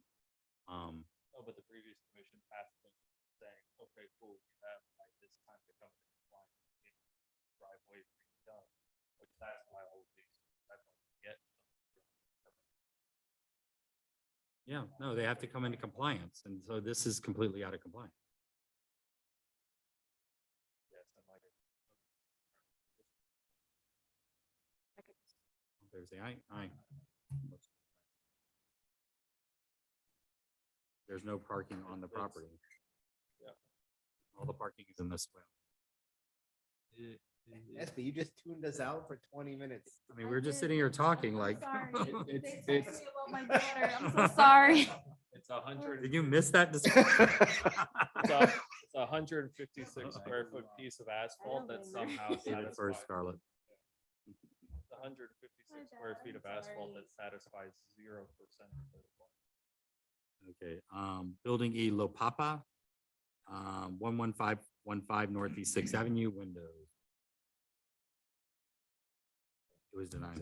Speaker 1: No, but the previous commission passed it saying, okay, cool, you have like this time to come to compliance. Get driveways redone, which that's why all of these, that's why we get.
Speaker 2: Yeah, no, they have to come into compliance. And so this is completely out of compliance.
Speaker 1: Yes, and like.
Speaker 2: There's the aye. There's no parking on the property.
Speaker 1: Yeah.
Speaker 2: All the parking is in this way.
Speaker 5: Espy, you just tuned us out for 20 minutes.
Speaker 2: I mean, we're just sitting here talking like.
Speaker 5: It's-
Speaker 3: I'm so sorry.
Speaker 1: It's 100.
Speaker 2: Did you miss that? discussion?
Speaker 1: It's a 156 square foot piece of asphalt that somehow
Speaker 2: David first,
Speaker 1: satisfies.
Speaker 2: Scarlett.
Speaker 1: It's 156 square feet of asphalt that satisfies 0% of the requirement.
Speaker 2: Okay, Building E Lopapa, 11515 Northeast 6th Avenue, windows. It was denied.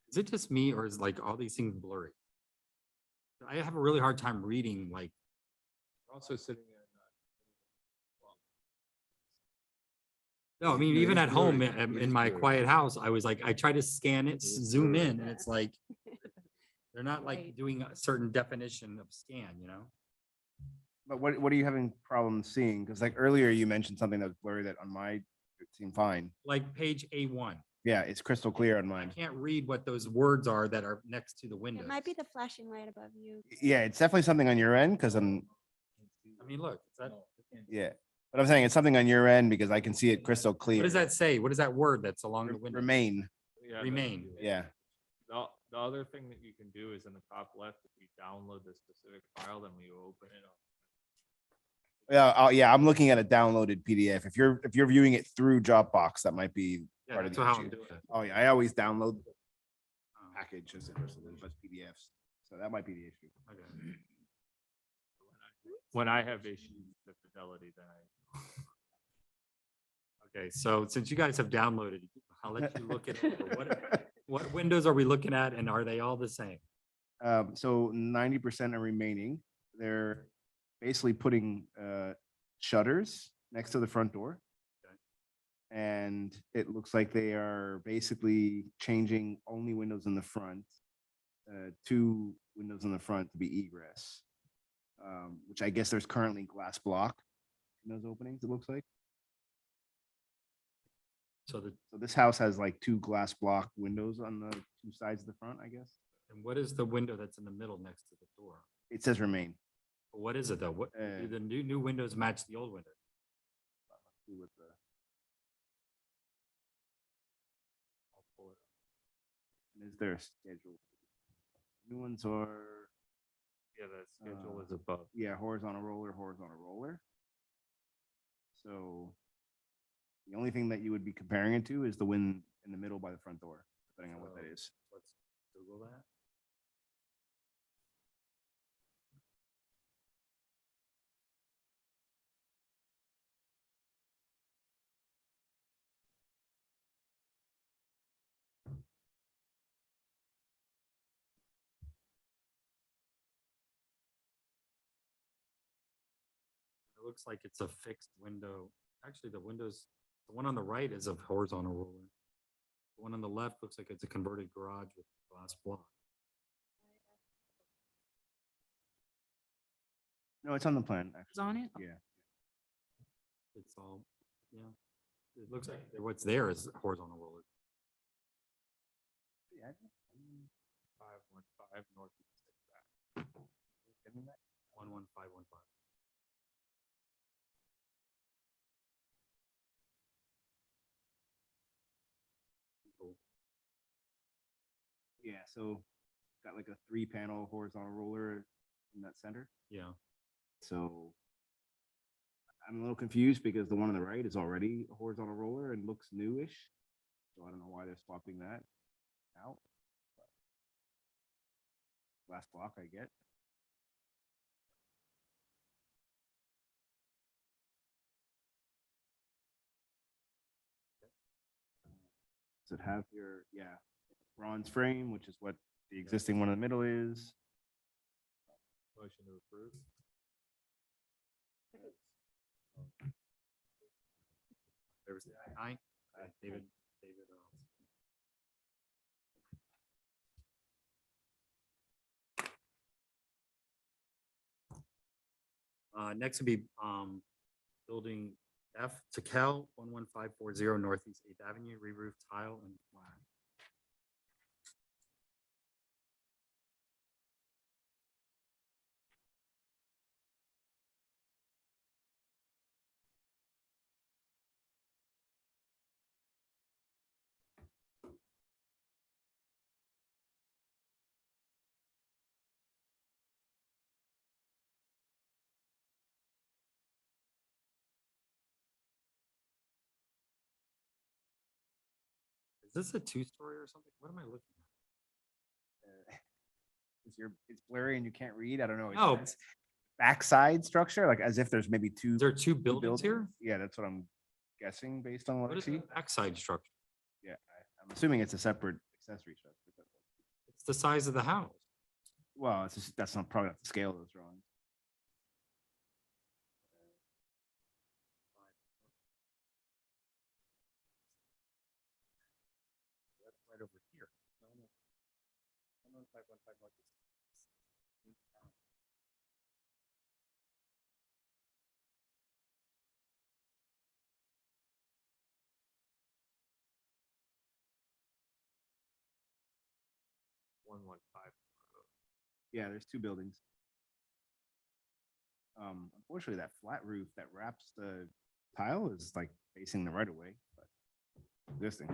Speaker 2: Is it just me or is like all these things blurry? I have a really hard time reading like.
Speaker 1: We're also sitting in.
Speaker 2: No, I mean,
Speaker 8: Yeah,
Speaker 2: even
Speaker 8: it's
Speaker 2: at home,
Speaker 8: blurry. It
Speaker 2: in
Speaker 8: is
Speaker 2: my
Speaker 8: blurry.
Speaker 2: quiet house, I was like, I try to scan it,
Speaker 8: is
Speaker 2: zoom
Speaker 8: blurry.
Speaker 2: in, and it's like, They're not like
Speaker 3: Right.
Speaker 2: doing a certain definition of scan, you know?
Speaker 5: But what are you having problems seeing? Because like earlier you mentioned something that was blurry that on my, it seemed fine.
Speaker 2: Like page A1.
Speaker 5: Yeah, it's crystal clear on
Speaker 2: I
Speaker 5: mine.
Speaker 2: can't read what those words are that are next to the windows.
Speaker 6: It might be the flashing light above you.
Speaker 5: Yeah, it's definitely something on your end because I'm,
Speaker 2: I mean, look, is that,
Speaker 5: yeah. But I'm saying it's something on your end because I can see it crystal clear.
Speaker 2: what does that say? What is that word that's along the window?
Speaker 5: Remain,
Speaker 1: Yeah, the-
Speaker 2: Remain.
Speaker 5: yeah.
Speaker 1: The other thing that you can do is in the top left, if you download the specific file, then when you open it.
Speaker 5: Yeah, I'm looking at a downloaded PDF. If you're viewing it through Dropbox, that might be
Speaker 2: Yeah,
Speaker 5: part of
Speaker 2: that's
Speaker 5: the
Speaker 2: how I'm
Speaker 5: issue.
Speaker 2: doing it.
Speaker 5: Oh, yeah, I always download
Speaker 2: Oh,
Speaker 5: packages as PDFs. So that might be the issue.
Speaker 2: okay.
Speaker 1: When I have issues with fidelity, then I.
Speaker 2: Okay, so since you guys have downloaded, I'll let you look at it. What windows are we looking at and are they all the same?
Speaker 5: So 90% are remaining. They're basically putting shutters next to the front door.
Speaker 2: Okay.
Speaker 5: And it looks like they are basically changing only windows in the front, 2 windows in the front to be egress. Which I guess there's currently glass block in those openings, it looks like.
Speaker 2: So the,
Speaker 5: So this house has like 2 glass block windows on the 2 sides of the front, I guess.
Speaker 2: and what is the window that's in the middle next to the door?
Speaker 5: It says remain.
Speaker 2: What is it though? What, do
Speaker 5: Uh,
Speaker 2: the new windows match the old windows?
Speaker 5: See what the- Is there a schedule? New ones are,
Speaker 1: Yeah, the schedule is above.
Speaker 5: yeah, horizontal roller, horizontal roller. So the only thing that you would be comparing it to is the win in the middle by the front door, depending on what that
Speaker 2: So-
Speaker 5: is.
Speaker 2: Let's Google that. It looks like it's a fixed window. Actually, the windows, the one on the right is a horizontal roller. The one on the left looks like it's a converted garage with glass block.
Speaker 5: No, it's on the plan,
Speaker 3: It's
Speaker 5: actually.
Speaker 3: on it?
Speaker 5: Yeah.
Speaker 2: It's all, yeah. It looks like what's there is horizontal roller.
Speaker 1: 515 northeast.
Speaker 2: 11515. Cool.
Speaker 5: Yeah, so got like a 3-panel horizontal roller in that center.
Speaker 2: Yeah.
Speaker 5: So I'm a little confused because the one on the right is already a horizontal roller and looks newish. So I don't know why they're swapping that out. Glass block, I get. Does it have your, yeah, bronze frame, which is what the existing one in the middle is?
Speaker 1: Motion to approve.
Speaker 2: There was aye. David. Next would be, building F to Cal 11540 Northeast 8th Avenue, re-roof tile and flat. Is this a 2-story or something? What am I looking at?
Speaker 5: It's blurry and you can't read. I don't know.
Speaker 2: Oh.
Speaker 5: It's backside structure, like as if there's maybe 2.
Speaker 2: Is there 2 buildings here?
Speaker 5: Yeah, that's what I'm guessing based on what I
Speaker 2: What is
Speaker 5: see.
Speaker 2: the backside structure?
Speaker 5: Yeah, I'm assuming it's a separate accessory structure. but-
Speaker 2: It's the size of the house.
Speaker 5: Well, it's just, that's not probably not the scale of those drawings.
Speaker 2: That's right over here.
Speaker 1: 115.
Speaker 5: Yeah, there's two buildings. Unfortunately, that flat roof that wraps the tile is like facing the right of way, but existing.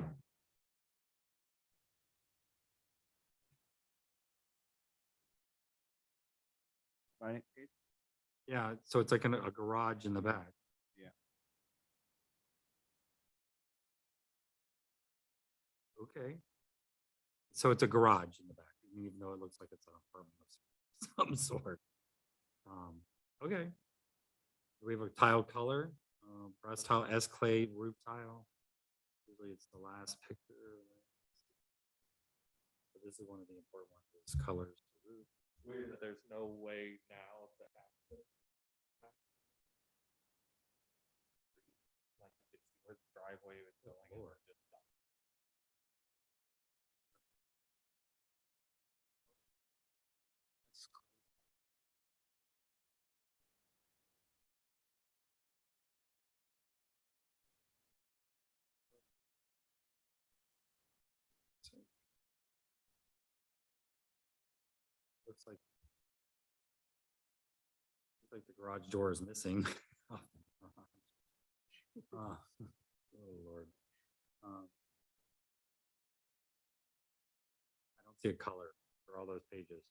Speaker 5: Right?
Speaker 2: Yeah, so it's like a garage in the back.
Speaker 5: Yeah.
Speaker 2: Okay. So it's a garage in the back, even though it looks like it's an apartment of some sort. Okay. We have a tile color, brass tile, S-clay roof tile. Usually it's the last picture. But this is one of the important ones, is colors.
Speaker 1: Weird that there's no way now to access. Like it's where the driveway was going. and
Speaker 2: Lord.
Speaker 1: we're just done.
Speaker 2: Looks like the garage door is missing. Oh, Lord. I don't see a color for all those pages.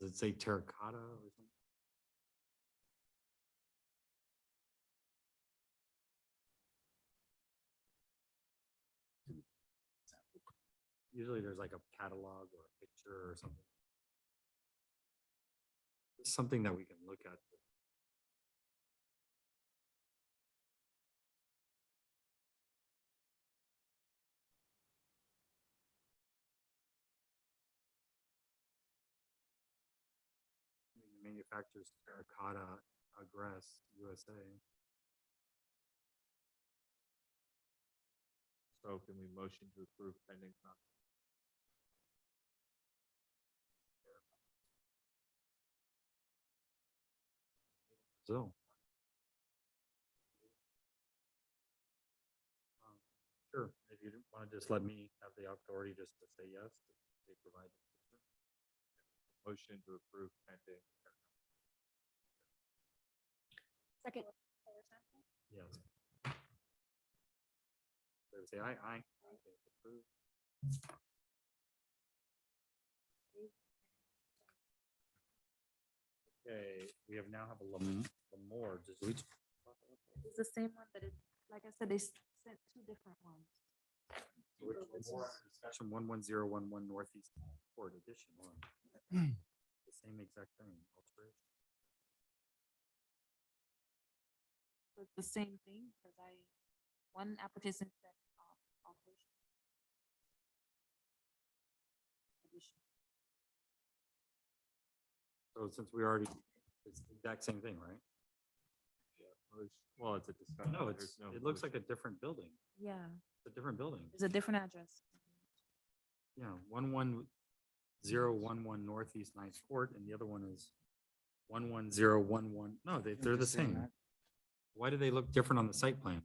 Speaker 2: Does it say terracotta or something? Usually there's like a catalog or a picture or something. It's something that we can look at. The manufacturers terracotta aggress USA.
Speaker 1: So can we motion to approve pending?
Speaker 2: So. Sure, if you want to just let me have the authority just to say yes, they provide.
Speaker 1: Motion to approve pending.
Speaker 6: Second.
Speaker 2: Yes. Say aye, aye. Approved. Okay, we have now have a Lamore. Does we?
Speaker 3: It's the same one, but it, like I said, they sent two different ones.
Speaker 2: Discussion 11011 Northeast Court Edition 1. The same exact thing. Alteration.
Speaker 3: So it's the same thing, because one application said, alteration. Addition.
Speaker 2: So since we already, it's the exact same thing, right?
Speaker 1: Well, it's a discussion.
Speaker 2: No,
Speaker 1: there's
Speaker 2: it's, it looks like a
Speaker 1: motion.
Speaker 2: different building.
Speaker 3: Yeah,
Speaker 2: It's a different building.
Speaker 3: it's a different address.
Speaker 2: Yeah, 11011 Northeast 9th Court, and the other one is 11011. No, they're the same. Why do they look different on the site plan?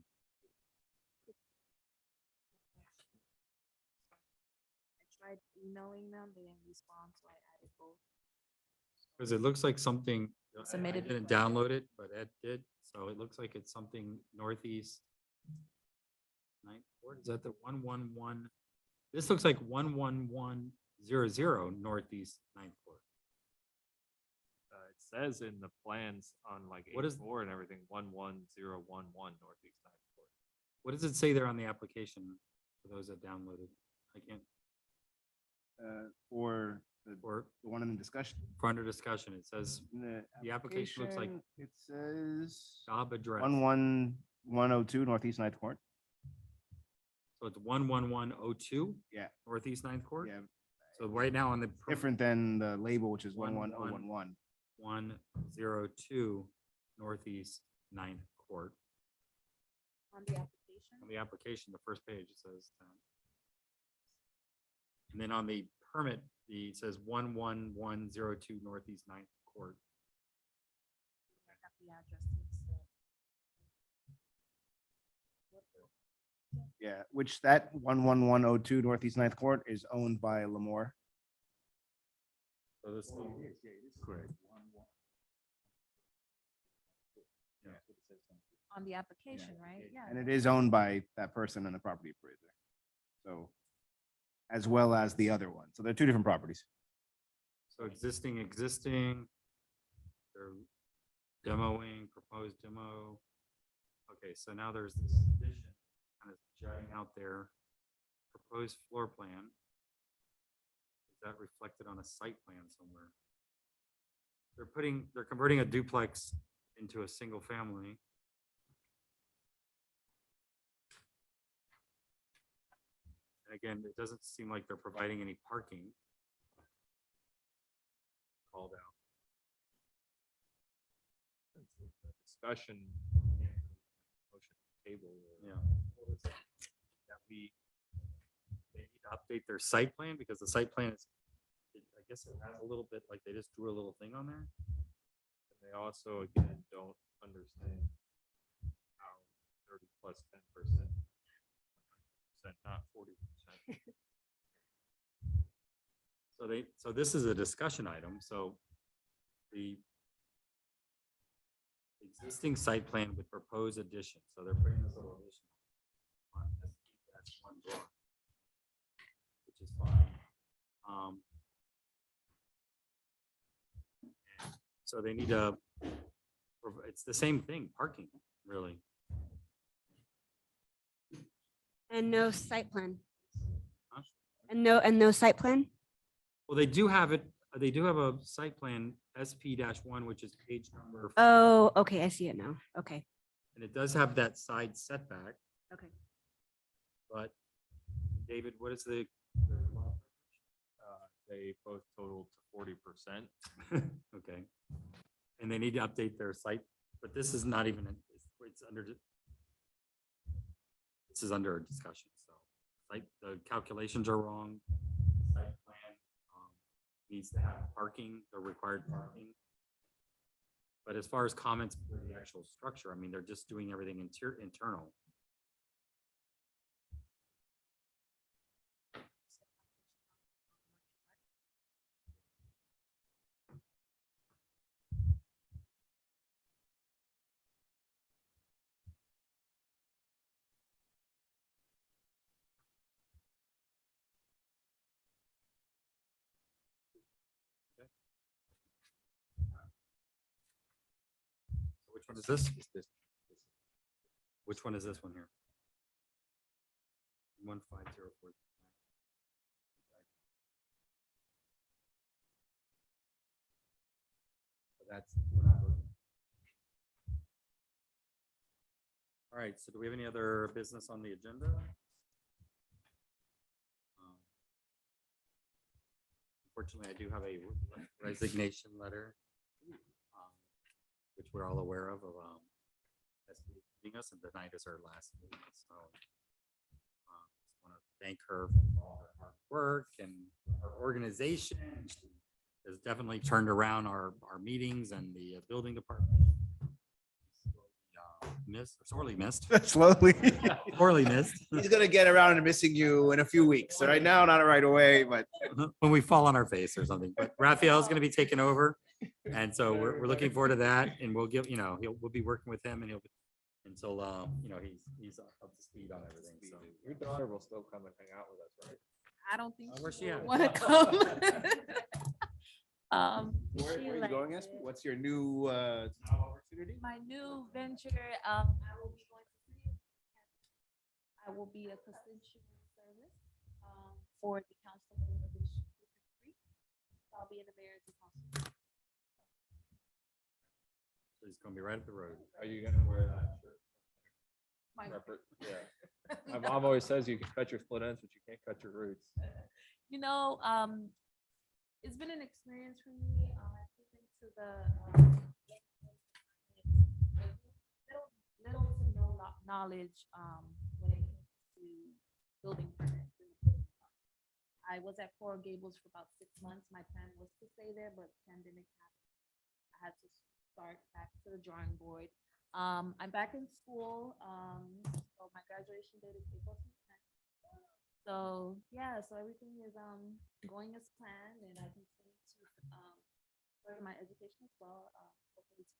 Speaker 3: I tried emailing them, they didn't respond, so I added both.
Speaker 2: Because it looks like something, I
Speaker 3: Submitted.
Speaker 2: didn't download it, but Ed did, so it looks like it's something Northeast 9th Court. Is that the 111? This looks like 11100 Northeast 9th Court.
Speaker 1: It says in the plans on like
Speaker 2: What is-
Speaker 1: 84 and everything, 11011 Northeast 9th Court.
Speaker 2: What does it say there on the application for those that downloaded? I can't,
Speaker 5: For
Speaker 2: or
Speaker 5: the one in the discussion.
Speaker 2: for under discussion, it says
Speaker 5: In
Speaker 2: the application looks like
Speaker 5: it says
Speaker 2: job address.
Speaker 5: 11102 Northeast 9th Court.
Speaker 2: So it's 11102
Speaker 5: Yeah,
Speaker 2: Northeast 9th Court?
Speaker 5: yeah,
Speaker 2: So right now on the.
Speaker 5: different than the label, which is
Speaker 2: 111.
Speaker 5: 11011.
Speaker 2: 102 Northeast 9th Court.
Speaker 3: On the application?
Speaker 2: On the application, the first page, it says. And then on the permit, it says 11102 Northeast 9th Court.
Speaker 5: Yeah, which that 11102 Northeast Ninth Court is owned by Lamore.
Speaker 2: So this,
Speaker 5: Correct.
Speaker 3: On the application, right? Yeah.
Speaker 5: And it is owned by that person and the property appraiser. So, as well as the other one. So they're two different properties.
Speaker 2: so existing, they're demoing, proposed demo. Okay, so now there's this addition kind of jutting out there, proposed floor plan. Is that reflected on a site plan somewhere? They're converting a duplex into a single family. And again, it doesn't seem like they're providing any parking. Called out.
Speaker 1: Discussion. Motion table.
Speaker 2: Yeah.
Speaker 1: That we,
Speaker 2: They need to update their site plan because the site plan is, I guess it has a little bit, like they just drew a little thing on there.
Speaker 1: and they also, again, don't understand how 30 plus 10%, not 40%.
Speaker 2: So this is a discussion item, so the existing site plan with proposed addition, so they're putting this little addition on that's one block, which is fine. So they need to, it's the same thing, parking, really.
Speaker 6: And no site plan.
Speaker 2: Huh?
Speaker 6: And no site plan?
Speaker 2: Well, they do have it, they do have a site plan SP-1, which is page number.
Speaker 6: Oh, okay, I see it now. Okay,
Speaker 2: And it does have that side setback,
Speaker 6: okay.
Speaker 2: but David, what is the?
Speaker 1: They both total to 40%.
Speaker 2: Okay. And they need to update their site, but this is not even, it's under. This is under discussion, so like the calculations are wrong. Site plan needs to have parking, the required parking. But as far as comments for the actual structure, I mean, they're just doing everything internal. Which one is this? Which one is this one here? 1504. So that's. All right, so do we have any other business on the agenda? Unfortunately, I do have a resignation letter, which we're all aware of SB leaving us, and tonight is her last meeting, so just want to thank her for all her hard work and her organization. She has definitely turned around our meetings and the building department. Sorely missed.
Speaker 5: Slowly.
Speaker 2: Sorely missed.
Speaker 5: He's gonna get around to missing you in a few weeks. So right now, not right away, but
Speaker 2: When we fall on our face or something, but Raphael's going to be taking over. And so we're looking forward to that, and we'll give, we'll be working with him, and until, he's up to speed on everything, so.
Speaker 1: Your daughter will still come and hang out with us, right?
Speaker 3: I don't think.
Speaker 2: Where's she at?
Speaker 3: Want to come?
Speaker 5: where are you going, Espi? What's your new opportunity?
Speaker 3: My new venture, I will be going to see. I will be a custodian service for the council of District 3. I'll be in the mayor's council.
Speaker 2: So he's going to be right up the road.
Speaker 1: Are you gonna wear that shirt?
Speaker 3: My-
Speaker 1: Yeah. My mom always says you can cut your split ends, but you can't cut your roots.
Speaker 3: You know, it's been an experience for me. I've been to the little to no knowledge when it comes to building permits. I was at Coral Gables for about 6 months. My plan was to stay there, but pandemic happened. I had to start back to the drawing board. I'm back in school. So my graduation date is April 10th. So yeah, so everything is going as planned, and I continue to further my education as well. Hopefully to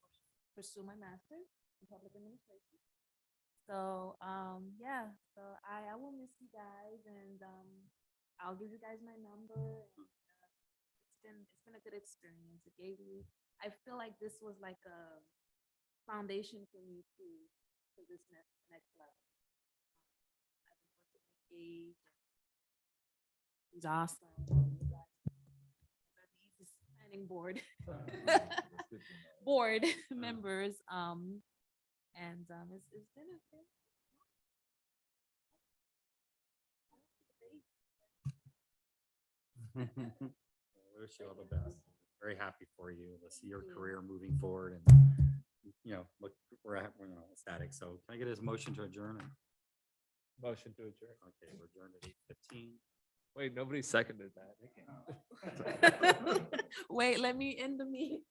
Speaker 3: pursue my master's in public administration. So yeah, so I will miss you guys, and I'll give you guys my number. And, it's been a good experience. It gave me. I feel like this was like a foundation for me to this next level. I've been working with Gabe. He's awesome. You guys are the easiest planning board board members. And it's been a thing.
Speaker 2: Wish you all the best. Very happy for you. Let's see your
Speaker 3: you.
Speaker 2: career moving forward and, look, we're ecstatic. So can I get his motion to adjourn?
Speaker 1: Motion to adjourn.
Speaker 2: Okay, we're adjourned at 8:15.
Speaker 1: Wait, nobody seconded that.
Speaker 3: Wait, let me end the meeting.